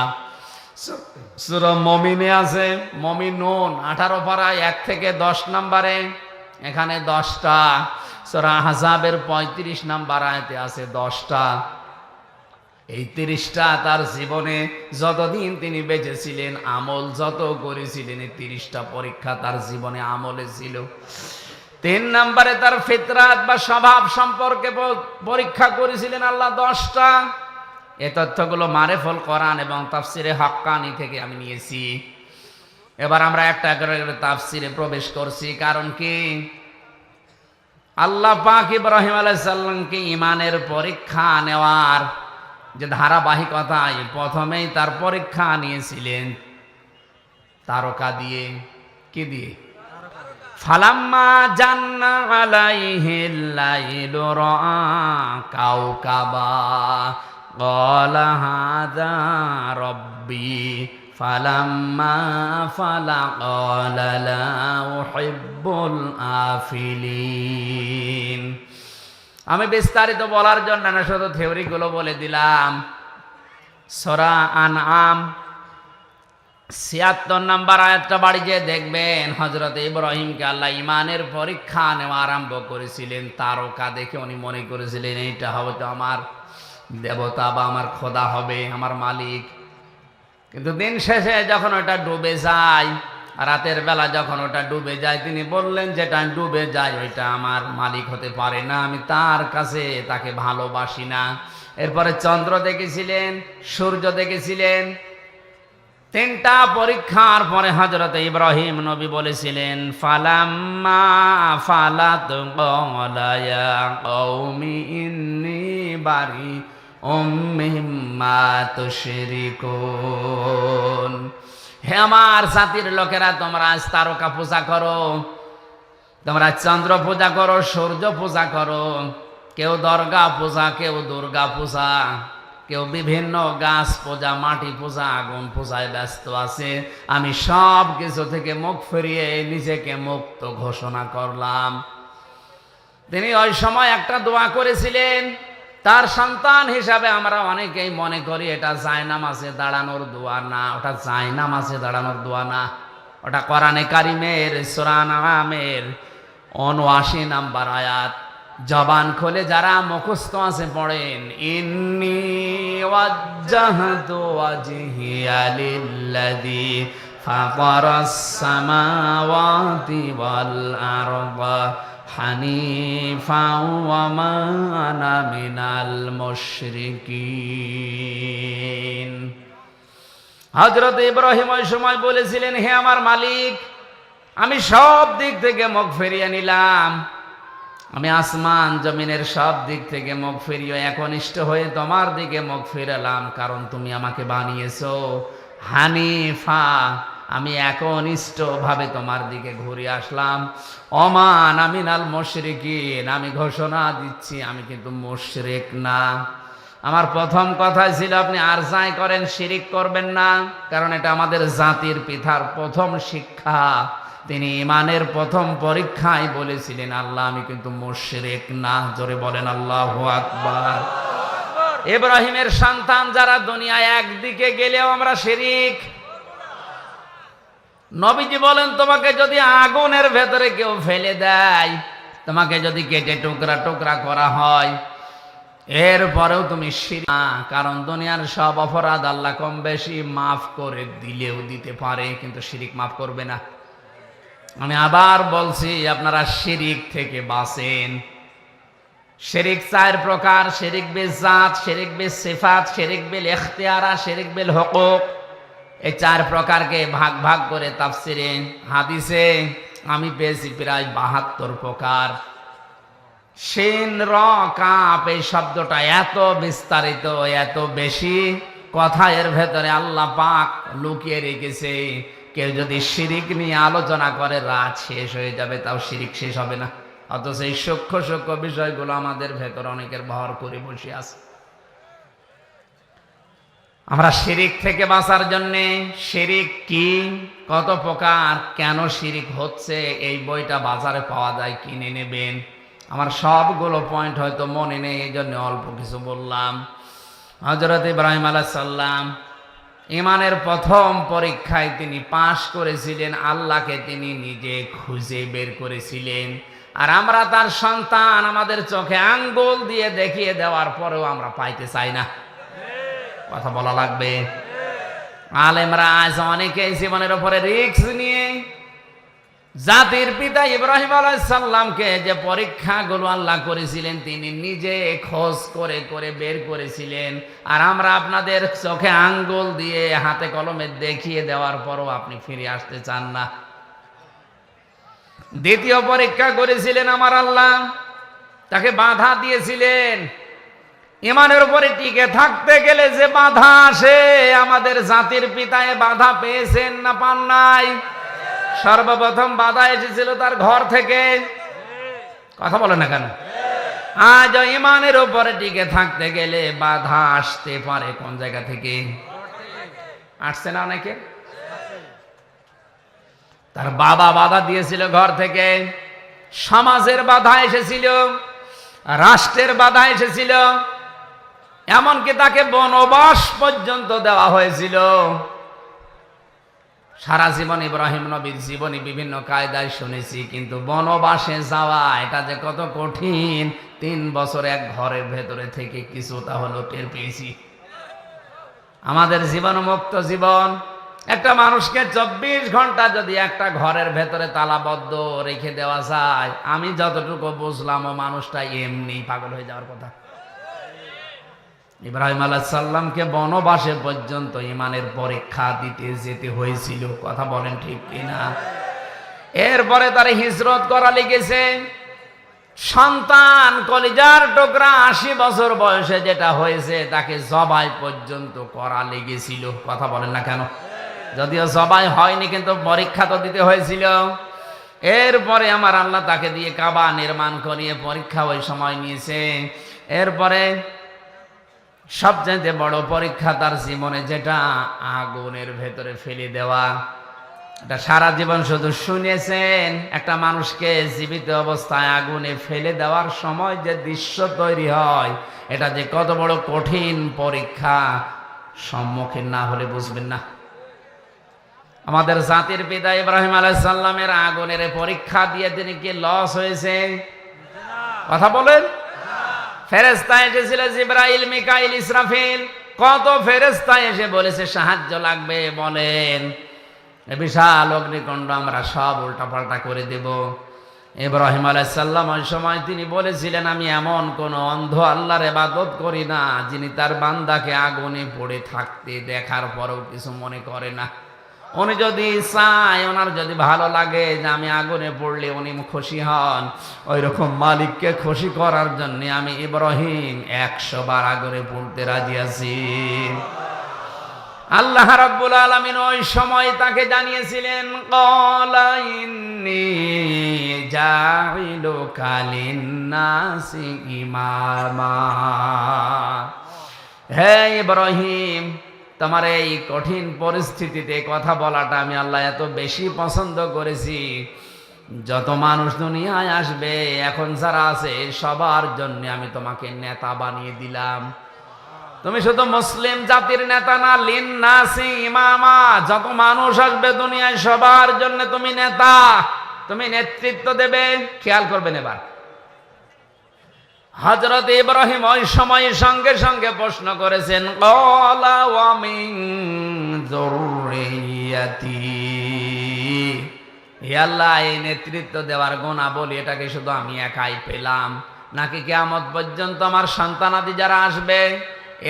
সূরা মুমিনে আছে, মুমিনুন 18 পারায় 1 থেকে 10 নম্বরে, এখানে 10টা। সূরা আহজাবের 35 নম্বর আয়াতে আছে 10টা। এই 30টা তার জীবনে যতদিন তিনি বেঁচে ছিলেন, আমল যত করেছিলেন, এই 30টা পরীক্ষা তার জীবনে আমলে ছিল। 3 নম্বরে তার ফিতরাত বা স্বভাব সম্পর্কে পরীক্ষা করেছিলেন আল্লাহ 10টা। এই তথ্যগুলো মারেফুল কোরআন এবং তাফসিরে হাক্কানি থেকে আমি নিয়েছি। এবার আমরা একটা করে তাফসিরে প্রবেশ করছি। কারণ কি, আল্লাহ পাক ইব্রাহিম আলাইহিস সালামকে ঈমানের পরীক্ষা নেওয়ার যে ধারাবাহিকতা, প্রথমেই তার পরীক্ষা নিয়েছিলেন তারকা দিয়ে। কি দিয়ে? ফালাম্মা জান্না আলাইহিল লাইলু রাআ কাওকাবা ক্বালা হাযা রাব্বি ফালাম্মা আফালা ক্বালা লা উহিব্বুল আফিলিন। আমি বিস্তারিত বলার জন্য না, শুধু থিওরিগুলো বলে দিলাম। সূরা আনআম ৭৬ নম্বর আয়াতটা বাড়ি যেয়ে দেখবেন, হযরত ইব্রাহিমকে আল্লাহ ঈমানের পরীক্ষা নেওয়া আরম্ভ করেছিলেন তারকা দেখে। উনি মনে করেছিলেন এইটা হয়তো আমার দেবতা বা আমার খোদা হবে, আমার মালিক। কিন্তু দিন শেষে যখন ওটা ডুবে যায়, রাতের বেলা যখন ওটা ডুবে যায়, তিনি বললেন যেটা ডুবে যায় ওইটা আমার মালিক হতে পারে না, আমি তার কাছে তাকে ভালোবাসি না। এরপরে চন্দ্র দেখেছিলেন, সূর্য দেখেছিলেন। 3টা পরীক্ষার পরে হযরত ইব্রাহিম নবী বলেছিলেন, ফালাম্মা ফালাত ক্বালা ইয়া কওমি ইন্নী বারিউম মিম্মা তুশরিকুন। হে আমার জাতির লোকেরা, তোমরা আজ তারকা পূজা করো, তোমরা চন্দ্র পূজা করো, সূর্য পূজা করো, কেউ দরগা পূজা, কেউ দুর্গা পূজা, কেউ বিভিন্ন গাছ পূজা, মাটি পূজা, আগুন পূজায় ব্যস্ত আছে। আমি সব কিছু থেকে মুখ ফিরিয়ে নিজেকে মুক্ত ঘোষণা করলাম। তিনি ওই সময় একটা দোয়া করেছিলেন। তার সন্তান হিসাবে আমরা অনেকেই মনে করি এটা জায়নামাজে দাঁড়ানোর দোয়া না, ওটা জায়নামাজে দাঁড়ানোর দোয়া না, ওটা কোরআনে কারিমের সূরা আনআমের ৭৯ নম্বর আয়াত। জবান খুলে যারা মুখস্থ আছে পড়েন, ইন্নী ওয়াজ্জাহতু ওয়াজহিয়া লিল্লাযী ফাতারাস সামাওয়াতি ওয়াল আরদা হানিফাও ওয়া মা আনা মিনাল মুশরিকিন। হযরত ইব্রাহিম ওই সময় বলেছিলেন, হে আমার মালিক, আমি সব দিক থেকে মুখ ফিরিয়ে নিলাম, আমি আসমান জমিনের সব দিক থেকে মুখ ফিরিয়ে একনিষ্ঠ হয়ে তোমার দিকে মুখ ফিরালাম, কারণ তুমি আমাকে বানিয়েছো হানিফা। আমি একনিষ্ঠ ভাবে তোমার দিকে ঘুরে আসলাম। ওমান আমিনাল মুশরিকিন, আমি ঘোষণা দিচ্ছি আমি কিন্তু মুশরিক না। আমার প্রথম কথা ছিল আপনি আর যাই করেন শিরিক করবেন না, কারণ এটা আমাদের জাতির পিতার প্রথম শিক্ষা। তিনি ঈমানের প্রথম পরীক্ষায় বলেছিলেন, আল্লাহ আমি কিন্তু মুশরিক না। জোরে বলেন আল্লাহু আকবার। ইব্রাহিমের সন্তান যারা দুনিয়ায় একদিকে গেলেও আমরা শিরিক। নবীজি বলেন, তোমাকে যদি আগুনের ভেতরে কেউ ফেলে দেয়, তোমাকে যদি কেটে টুকরা টুকরা করা হয়, এরপরেও তুমি শিরিক না। কারণ দুনিয়ার সব অপরাধ আল্লাহ কম বেশি মাফ করে দিলেও দিতে পারে, কিন্তু শিরিক মাফ করবে না। আমি আবার বলছি, আপনারা শিরিক থেকে বাঁচেন। শিরিক 4 প্রকার: শিরিক বিল জাত, শিরিক বিল সিফাত, শিরিক বিল ইখতিয়ারা, শিরিক বিল হুকুক। এই 4 প্রকারকে ভাগ ভাগ করে তাফসিরে হাদিসে আমি পেয়েছি প্রায় 72 প্রকার। শিন র কাপ এই শব্দটা এত বিস্তারিত, এত বেশি কথা এর ভেতরে আল্লাহ পাক লুকিয়ে রেখেছে। কেউ যদি শিরিক নিয়ে আলোচনা করে রাত শেষ হয়ে যাবে, তাও শিরিক শেষ হবে না। অথচ এই সূক্ষ্ম সূক্ষ্ম বিষয়গুলো আমাদের ভেতর অনেকের ভর করে বসে আছে। আমরা শিরিক থেকে বাঁচার জন্য, শিরিক কি, কত প্রকার, কেন শিরিক হচ্ছে, এই বইটা বাজারে পাওয়া যায়, কিনে নেবেন। আমার সবগুলো পয়েন্ট হয়তো মনে নেই, এই জন্য অল্প কিছু বললাম। হযরত ইব্রাহিম আলাইহিস সালাম ঈমানের প্রথম পরীক্ষায় তিনি পাশ করেছিলেন, আল্লাহকে তিনি নিজে খুঁজে বের করেছিলেন। আর আমরা তার সন্তান, আমাদের চোখে আঙ্গুল দিয়ে দেখিয়ে দেওয়ার পরেও আমরা পাইতে চাই না। কথা বলা লাগবে। আলেমরা আজ অনেকেই জীবনের উপরে রিস্ক নিয়ে জাতির পিতা ইব্রাহিম আলাইহিস সালামকে যে পরীক্ষাগুলো আল্লাহ করেছিলেন তিনি নিজে খোঁজ করে করে বের করেছিলেন, আর আমরা আপনাদের চোখে আঙ্গুল দিয়ে হাতে কলমে দেখিয়ে দেওয়ার পরও আপনি ফিরে আসতে চান না। দ্বিতীয় পরীক্ষা করেছিলেন আমার আল্লাহ, তাকে বাধা দিয়েছিলেন। ইমানের উপরে টিকে থাকতে গেলে যে বাধা আসে, আমাদের জাতির পিতায় বাধা পেয়েছেন না পান নাই? সর্বপ্রথম বাধা এসেছিল তার ঘর থেকে। কথা বলে না কেন? আজ ইমানের উপরে টিকে থাকতে গেলে বাধা আসতে পারে কোন জায়গা থেকে? আসছে না অনেকে? তার বাবা বাধা দিয়েছিল ঘর থেকে, সমাজের বাধা এসেছিল, রাষ্ট্রের বাধা এসেছিল, এমনকি তাকে বনবাস পর্যন্ত দেওয়া হয়েছিল। সারা জীবন ইব্রাহিম নবীর জীবনী বিভিন্ন কায়দায় শুনেছি, কিন্তু বনবাসে যাওয়া এটা যে কত কঠিন 3 বছর এক ঘরের ভেতরে থেকে কিছুটা হলো টের পেয়েছি। আমাদের জীবন মুক্ত জীবন, একটা মানুষকে 24 ঘন্টা যদি একটা ঘরের ভেতরে তালাবদ্ধ রেখে দেওয়া যায়, আমি যতটুকু বুঝলাম ও মানুষটা এমনি পাগল হয়ে যাওয়ার কথা। ইব্রাহিম আলাইহিস সালামকে বনবাসে পর্যন্ত ইমানের পরীক্ষা দিতে যেতে হয়েছিল। কথা বলেন ঠিক কিনা? এরপরে তারা হিজরত করা লেগেছে। সন্তান কলিজার টুকরা 80 বছর বয়সে যেটা হয়েছে তাকে জবাই পর্যন্ত করা লেগেছিল। কথা বলেন না কেন? যদিও জবাই হয়নি, কিন্তু পরীক্ষা তো দিতে হয়েছিল। এরপরে আমার আল্লাহ তাকে দিয়ে কাবা নির্মাণ করিয়ে পরীক্ষা ওই সময় নিয়েছে। এরপরে সবচেয়ে বড় পরীক্ষা তার জীবনে যেটা আগুনের ভেতরে ফেলে দেওয়া। এটা সারা জীবন শুধু শুনেছেন, একটা মানুষকে জীবিত অবস্থায় আগুনে ফেলে দেওয়ার সময় যে দৃশ্য তৈরি হয়, এটা যে কত বড় কঠিন পরীক্ষা, সম্মুখীন না হলে বুঝবেন না। আমাদের জাতির পিতা ইব্রাহিম আলাইহিস সালামের আগুনের পরীক্ষা দিয়ে তিনি কি লস হয়েছে? কথা বলেন। ফেরেশতা এসেছিল, জিবরাইল, মিকাইল, ইসরাফিল, কত ফেরেশতা এসে বলেছে সাহায্য লাগবে, বলেন। বিশাল অগ্নিকুণ্ড আমরা সব উল্টাপাল্টা করে দেব। ইব্রাহিম আলাইহিস সালাম ওই সময় তিনি বলেছিলেন, আমি এমন কোন অন্ধ আল্লাহর ইবাদত করি না যিনি তার বান্দাকে আগুনে পড়ে থাকতে দেখার পরেও কিছু মনে করে না। উনি যদি চায়, ওনার যদি ভালো লাগে যে আমি আগুনে পড়লে উনি খুশি হন, ওই রকম মালিককে খুশি করার জন্য আমি ইব্রাহিম 100 বার আগুনে পড়তে রাজি আছি। আল্লাহ রাব্বুল আলামিন ওই সময় তাকে জানিয়েছিলেন, ক্বালা ইন্নী জাইলুকা লিন্নাসি ইমামা। হে ইব্রাহিম, তোমার এই কঠিন পরিস্থিতিতে কথা বলাটা আমি আল্লাহ এত বেশি পছন্দ করেছি। যত মানুষ দুনিয়ায় আসবে এখন যারা আছে সবার জন্য আমি তোমাকে নেতা বানিয়ে দিলাম। তুমি শুধু মুসলিম জাতির নেতা না, লিন্নাসি ইমামা, যত মানুষ আসবে দুনিয়ায় সবার জন্য তুমি নেতা, তুমি নেতৃত্ব দেবে। খেয়াল করবেন এবার, হযরত ইব্রাহিম ওই সময় সঙ্গে সঙ্গে প্রশ্ন করেছেন, ক্বালা ওয়া মিন যুররিয়াতি। হে আল্লাহ, এই নেতৃত্ব দেওয়ার গুণাবলী এটাকে শুধু আমি একাই পেলাম, নাকি কিয়ামত পর্যন্ত আমার সন্তানাদি যারা আসবে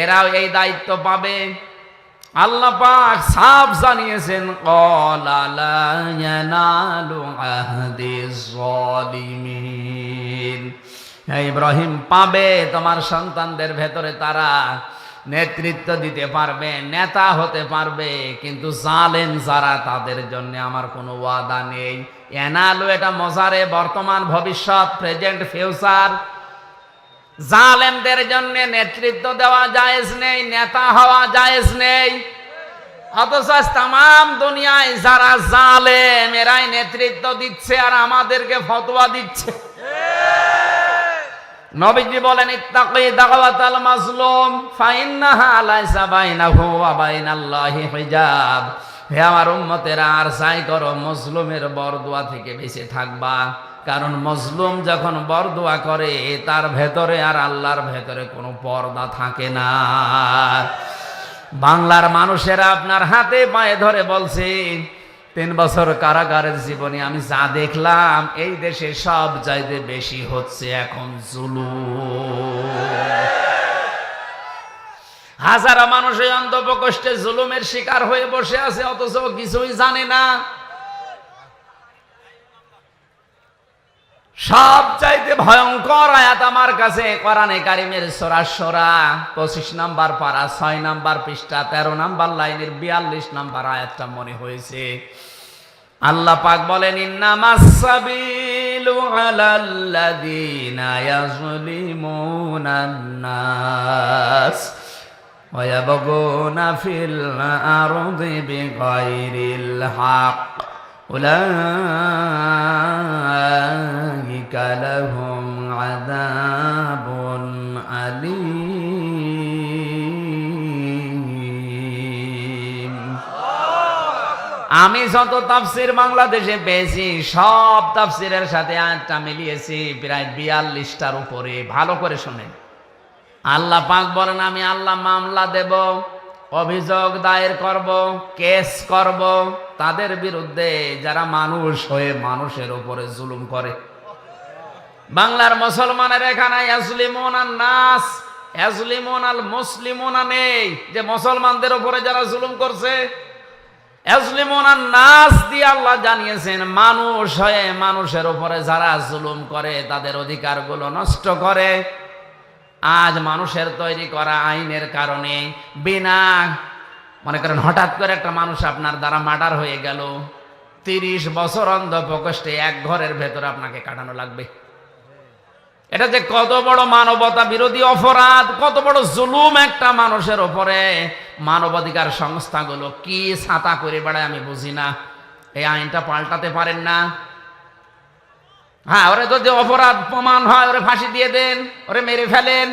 এরাও এই দায়িত্ব পাবে? আল্লাহ পাক সাফ জানিয়েছেন, ক্বালা লা ইয়ানালু আহদিজ যালিমিন। ইব্রাহিম, পাবে তোমার সন্তানদের ভেতরে তারা নেতৃত্ব দিতে পারবে, নেতা হতে পারবে, কিন্তু জালেম যারা তাদের জন্য আমার কোনো ওয়াদা নেই। এনালু এটা মজারে, বর্তমান, ভবিষ্যৎ, প্রেজেন্ট, ফিউচার। জালেমদের জন্য নেতৃত্ব দেওয়া জায়েজ নেই, নেতা হওয়া জায়েজ নেই। অথচ তামাম দুনিয়ায় যারা জালেম এরাই নেতৃত্ব দিচ্ছে আর আমাদেরকে ফতোয়া দিচ্ছে। নবীজি বলেন, ইত্তাকি দাওয়াতাল মাজলুম ফাইন্নাহা লাইসা বাইনাহু ওয়া বাইনাল্লাহি হিজাব। হে আমার উম্মতেরা, আর চাই করো মজলুমের বরদোয়া থেকে বেঁচে থাকবা, কারণ মজলুম যখন বরদোয়া করে তার ভেতরে আর আল্লাহর ভেতরে কোনো পর্দা থাকে না। বাংলার মানুষেরা আপনার হাতে পায়ে ধরে বলছে 3 বছর কারাগারের জীবনে আমি যা দেখলাম এই দেশে সব চাইতে বেশি হচ্ছে এখন জুলুম। হাজারো মানুষ এই অন্ধপ্রকোষ্ঠে জুলুমের শিকার হয়ে বসে আছে, অথচ কিছুই জানে না। সব চাইতে ভয়ঙ্কর আয়াত আমার কাছে কোরআনে কারিমের সূরা শূরা 25 নম্বর পারা 6 নম্বর পৃষ্ঠা 13 নম্বর লাইনের 42 নম্বর আয়াতটা মনে হয়েছে। আল্লাহ পাক বলেন, ইন্নামাস সাবিলু আলাল্লাযীনা ইয়াযলিমুনান নাস ওয়া ইয়াবগুনা ফিল আরদি বিগাইরিল হক উলাইকা লাহুম আযাবুন আলীম। আমি যত তাফসীর বাংলাদেশে পেয়েছি সব তাফসীরের সাথে আয়াতটা মিলিয়েছি প্রায় 42টার উপরে। ভালো করে শুনেন, আল্লাহ পাক বলেন আমি আল্লাহ মামলা দেব, অভিযোগ দায়ের করব, কেস করব তাদের বিরুদ্ধে যারা মানুষ হয়ে মানুষের উপরে জুলুম করে। বাংলার মুসলমানের এখানে ইয়াজলিমুনান নাস ইয়াজলিমুনাল মুসলিমুনা নেই, যে মুসলমানদের উপরে যারা জুলুম করছে। ইয়াজলিমুনান নাস দিয়ে আল্লাহ জানিয়েছেন মানুষ হয়ে মানুষের উপরে যারা জুলুম করে তাদের অধিকারগুলো নষ্ট করে। আজ মানুষের তৈরি করা আইনের কারণে বিনা মনে করেন হঠাৎ করে একটা মানুষ আপনার দ্বারা মার্ডার হয়ে গেল, 30 বছর অন্ধপ্রকোষ্ঠে এক ঘরের ভেতরে আপনাকে কাটানো লাগবে। এটা যে কত বড় মানবতা বিরোধী অপরাধ, কত বড় জুলুম একটা মানুষের উপরে। মানবাধিকার সংস্থাগুলো কি ছাতা করে বেড়ায় আমি বুঝি না। এই আইনটা পাল্টাতে পারেন না? হ্যাঁ, ওরে যদি অপরাধ প্রমাণ হয় ওরে ফাঁসি দিয়ে দেন, ওরে মেরে ফেলেন,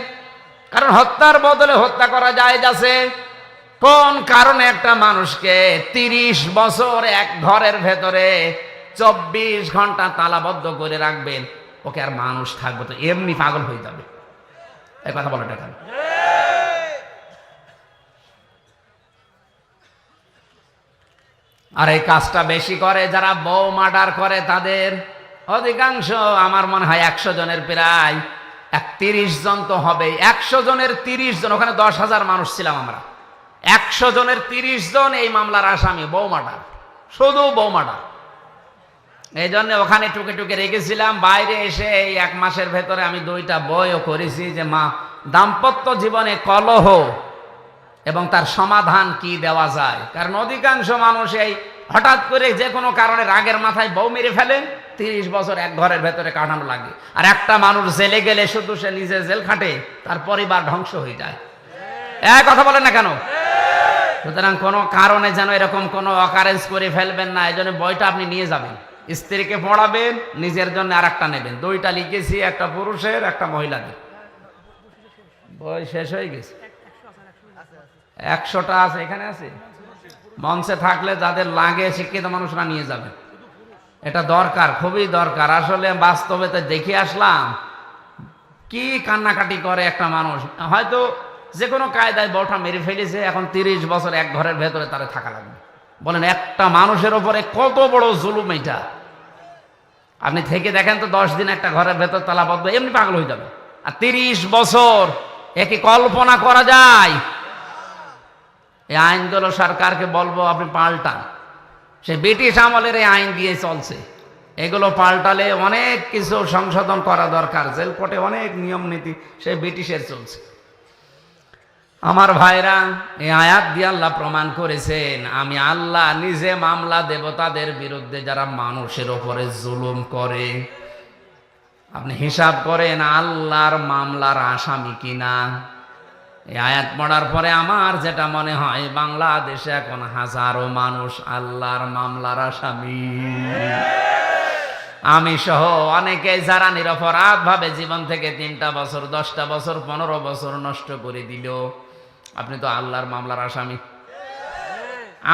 কারণ হত্যার বদলে হত্যা করা যায় আছে। কোন কারণে একটা মানুষকে 30 বছর এক ঘরের ভেতরে 24 ঘন্টা তালাবদ্ধ করে রাখবেন? ওকে আর মানুষ থাকবে তো এমনি পাগল হয়ে যাবে। এই কথা বলে দেখেন। আর এই কাজটা বেশি করে যারা বউ মার্ডার করে তাদের। অধিকাংশ আমার মনে হয় 100 জনের প্রায় 30 জন তো হবে। 100 জনের 30 জন, ওখানে 10,000 মানুষ ছিলাম আমরা। 100 জনের 30 জন এই মামলার আসামি বউ মার্ডার, শুধু বউ মার্ডার। এই জন্য ওখানে টুকে টুকে রেখেছিলাম। বাইরে এসে এই 1 মাসের ভেতরে আমি 2টা বইও করেছি যে দাম্পত্য জীবনে কলহ এবং তার সমাধান কি দেওয়া যায়। কারণ অধিকাংশ মানুষ এই হঠাৎ করে যে কোনো কারণে রাগের মাথায় বউ মেরে ফেলে, 30 বছর এক ঘরের ভেতরে কাটানো লাগে। আর একটা মানুষ জেলে গেলে শুধু সে নিজে জেল খাটে, তার পরিবার ধ্বংস হয়ে যায়। এক কথা বলেন না কেন? সুতরাং কোনো কারণে যেন এরকম কোনো অকারেন্স করে ফেলবেন না। এই জন্য বইটা আপনি নিয়ে যাবেন, স্ত্রীকে পড়াবেন, নিজের জন্য আর একটা নেবেন। 2টা লিখেছি, একটা পুরুষের একটা মহিলাদের। বই শেষ হয়ে গেছে। 100টা আছে, এখানে আছে। মঞ্চে থাকলে যাদের লাগে শিক্ষিত মানুষরা নিয়ে যাবে। এটা দরকার, খুবই দরকার। আসলে বাস্তবে তো দেখে আসলাম কি কান্নাকাটি করে একটা মানুষ। হয়তো যে কোনো কায়দায় বউটা মেরে ফেলেছে, এখন 30 বছর এক ঘরের ভেতরে তারা থাকা লাগবে। বলেন একটা মানুষের ওপরে কত বড় জুলুম এটা। আপনি থেকে দেখেন তো 10 দিন একটা ঘরের ভেতর তালাবদ্ধ, এমনি পাগল হয়ে যাবে। আর 30 বছর, একে কল্পনা করা যায়? এই আইনগুলো সরকারকে বলবো আপনি পাল্টান। সে ব্রিটিশ আমলের এই আইন দিয়ে চলছে, এগুলো পাল্টালে অনেক কিছু সংশোধন করা দরকার। জেল কোর্টে অনেক নিয়ম নীতি সেই ব্রিটিশের চলছে। আমার ভাইরা, এই আয়াত দিয়ে আল্লাহ প্রমাণ করেছেন আমি আল্লাহ নিজে মামলা দেব তাদের বিরুদ্ধে যারা মানুষের ওপরে জুলুম করে। আপনি হিসাব করেন আল্লাহর মামলার আসামি কিনা। এই আয়াত পড়ার পরে আমার যেটা মনে হয়, বাংলাদেশে এখন হাজারো মানুষ আল্লাহর মামলার আসামি। আমি সহ অনেকে যারা নিরপরাধ ভাবে জীবন থেকে 3টা বছর 10টা বছর 15 বছর নষ্ট করে দিল, আপনি তো আল্লাহর মামলার আসামি।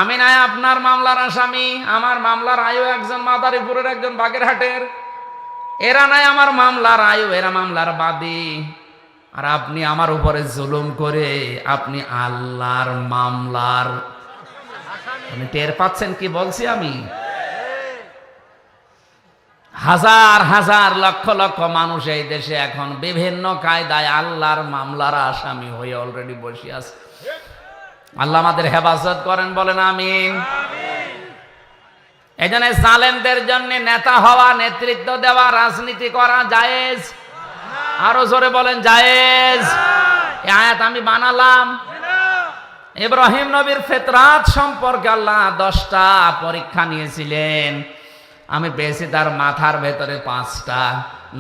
আমি নাই আপনার মামলার আসামি। আমার মামলার আয়ু একজন মাদারীপুরের, একজন বাগেরহাটের। এরা নাই আমার মামলার আয়ু, এরা মামলার বাদী। আর আপনি আমার উপরে জুলুম করে আপনি আল্লাহর মামলার আপনি টের পাচ্ছেন কি বলছি আমি? হাজার হাজার লক্ষ লক্ষ মানুষ এই দেশে এখন বিভিন্ন কায়দায় আল্লাহর মামলার আসামি হয়ে অলরেডি বসে আছে। আল্লাহ আমাদের হেফাজত করেন, বলেন আমিন। এই জন্য জালেমদের জন্য নেতা হওয়া, নেতৃত্ব দেওয়া, রাজনীতি করা জায়েজ। আরো জোরে বলেন জায়েজ। এই আয়াত আমি বানালাম। ইব্রাহিম নবীর ফিতরাত সম্পর্কে আল্লাহ 10টা পরীক্ষা নিয়েছিলেন। আমি পেয়েছি তার মাথার ভেতরে 5টা।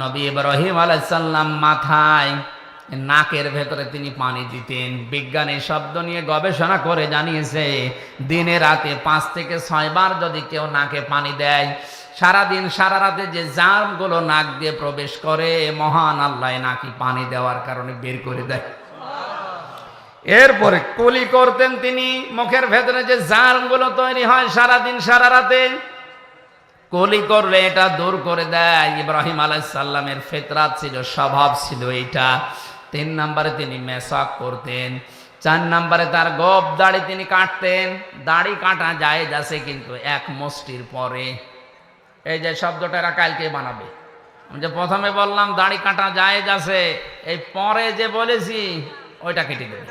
নবী ইব্রাহিম আলাইহিস সালাম মাথায়, নাকের ভেতরে তিনি পানি দিতেন। বিজ্ঞানী শব্দ নিয়ে গবেষণা করে জানিয়েছে দিনে রাতে 5 থেকে 6 বার যদি কেউ নাকে পানি দেয়, সারাদিন সারা রাতে যে জার্মগুলো নাক দিয়ে প্রবেশ করে মহান আল্লাহ নাকি পানি দেওয়ার কারণে বের করে দেয়। এরপরে কুলি করতেন তিনি, মুখের ভেতরে যে জার্মগুলো তৈরি হয় সারাদিন সারা রাতে কুলি করলে এটা দূর করে দেয়। ইব্রাহিম আলাইহিস সালামের ফিতরাত ছিল, স্বভাব ছিল এইটা। 3 নম্বরে তিনি মেসাক করতেন। 4 নম্বরে তার গোপ দাড়ি তিনি কাটতেন। দাড়ি কাটা জায়েজ আছে কিন্তু 1 মুষ্টির পরে। এই যে শব্দটা এরা কালকে বানাবে। আমি যে প্রথমে বললাম দাড়ি কাটা জায়েজ আছে, এই পরে যে বলেছি ওইটা কেটে দেবে,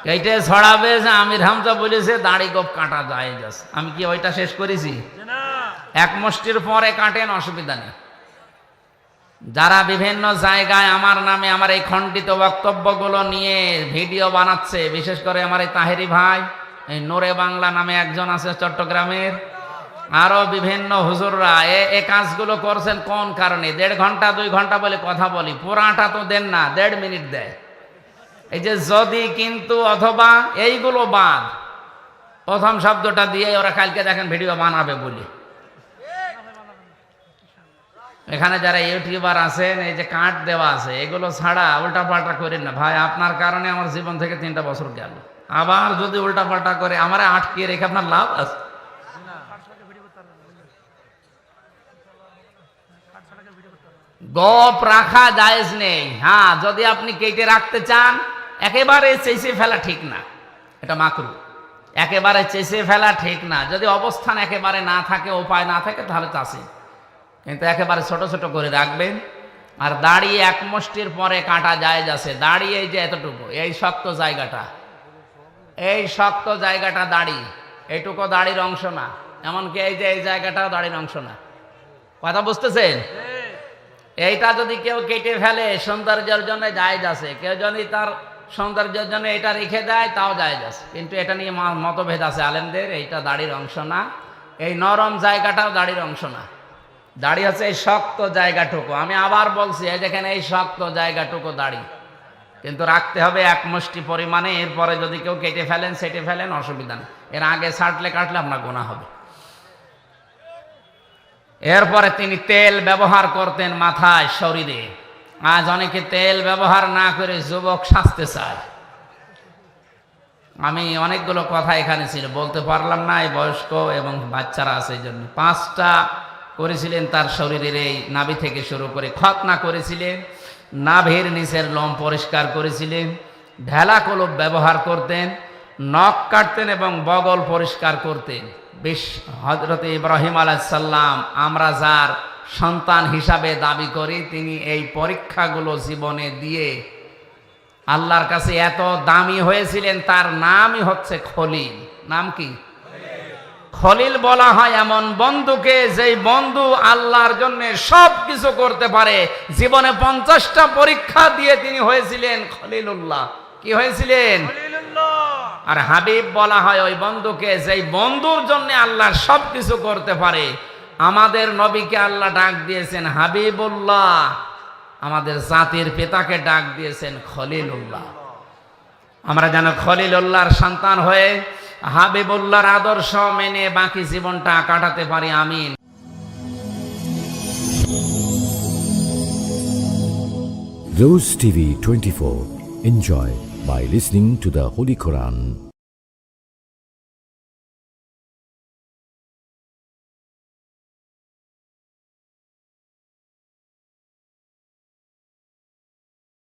কেটে ছড়াবে যে আমির হামজা বলেছে দাড়ি গোপ কাটা জায়েজ আছে। আমি কি ওইটা শেষ করেছি? 1 মুষ্টির পরে কাটেন, অসুবিধা নেই। যারা বিভিন্ন জায়গায় আমার নামে আমার এই খণ্ডিত বক্তব্যগুলো নিয়ে ভিডিও বানাচ্ছে, বিশেষ করে আমার এই তাহেরি ভাই, এই নোরে বাংলা নামে একজন আছে চট্টগ্রামের, আরো বিভিন্ন হুজুররা এই কাজগুলো করছেন কোন কারণে? 1.5 ঘন্টা 2 ঘন্টা বলে কথা বলি, পুরাটা তো দেন না, 1.5 মিনিট দেয়। এই যে যদি, কিন্তু, অথবা এইগুলো বাদ, প্রথম শব্দটা দিয়ে ওরা কালকে দেখেন ভিডিও বানাবে বলি। এখানে যারা ইউটিউবার আছেন, এই যে কাট দেওয়া আছে, এগুলো ছাড়া উল্টা পাল্টা করেন না ভাই। আপনার কারণে আমার জীবন থেকে 3টা বছর গেল। আবার যদি উল্টা পাল্টা করে আমারে আটকিয়ে রেখে আপনার লাভ আছে? গোপ রাখা জায়েজ নেই। হ্যাঁ, যদি আপনি কেটে রাখতে চান, একেবারে চেঁচে ফেলা ঠিক না, এটা মাকরু। একেবারে চেঁচে ফেলা ঠিক না। যদি অবস্থান একেবারে না থাকে, উপায় না থাকে, তাহলে চাষে, কিন্তু একেবারে ছোট ছোট করে রাখবেন। আর দাড়ি 1 মুষ্টির পরে কাটা জায়েজ আছে। দাড়ি এই যে এতটুকু, এই শক্ত জায়গাটা, এই শক্ত জায়গাটা দাড়ি, এইটুকু দাড়ির অংশ না। এমনকি এই যে এই জায়গাটাও দাড়ির অংশ না। কথা বুঝতেছেন? এইটা যদি কেউ কেটে ফেলে সৌন্দর্যের জন্য জায়েজ আছে। কেউ যদি তার সৌন্দর্যের জন্য এটা রেখে দেয় তাও জায়েজ আছে, কিন্তু এটা নিয়ে মতভেদ আছে আলেমদের। এইটা দাড়ির অংশ না, এই নরম জায়গাটাও দাড়ির অংশ না। দাড়ি হচ্ছে এই শক্ত জায়গাটুকু। আমি আবার বলছি, এই দেখেন এই শক্ত জায়গাটুকু দাড়ি, কিন্তু রাখতে হবে 1 মুষ্টি পরিমাণে। এরপরে যদি কেউ কেটে ফেলেন, সেটে ফেলেন, অসুবিধা নেই। এর আগে ছাটলে কাটলে আপনার গুনাহ হবে। এরপরে তিনি তেল ব্যবহার করতেন মাথায়, শরীরে। আজ অনেকে তেল ব্যবহার না করে যুবক সাজতে চায়। আমি অনেকগুলো কথা এখানে ছিল, বলতে পারলাম না, এই বয়স্ক এবং বাচ্চারা আছে, এই জন্য 5টা করেছিলেন তার শরীরের, এই নাভি থেকে শুরু করে খতনা করেছিলেন, নাভির নিচের লোম পরিষ্কার করেছিলেন, ঢেলা কলব ব্যবহার করতেন, নখ কাটতেন এবং বগল পরিষ্কার করতেন। হযরত ইব্রাহিম আলাইহিস সালাম, আমরা যার সন্তান হিসাবে দাবি করি, তিনি এই পরীক্ষাগুলো জীবনে দিয়ে আল্লাহর কাছে এত দামি হয়েছিলেন। তার নামই হচ্ছে খলিল। নাম কি? খলিল বলা হয় এমন বন্ধুকে, যেই বন্ধু আল্লাহর জন্য সব কিছু করতে পারে। জীবনে 50টা পরীক্ষা দিয়ে তিনি হয়েছিলেন খলিলুল্লাহ। কি হয়েছিলেন? আর হাবিব বলা হয় ওই বন্ধুকে, যেই বন্ধুর জন্য আল্লাহ সব কিছু করতে পারে। আমাদের নবীকে আল্লাহ ডাক দিয়েছেন হাবিবুল্লাহ, আমাদের জাতির পিতাকে ডাক দিয়েছেন খলিলুল্লাহ। আমরা যেন খলিলুল্লাহর সন্তান হয়ে হাবিবুল্লাহর আদর্শ মেনে বাকি জীবনটা কাটাতে পারি। আমিন। Rose TV 24. Enjoy by listening to the Holy Quran.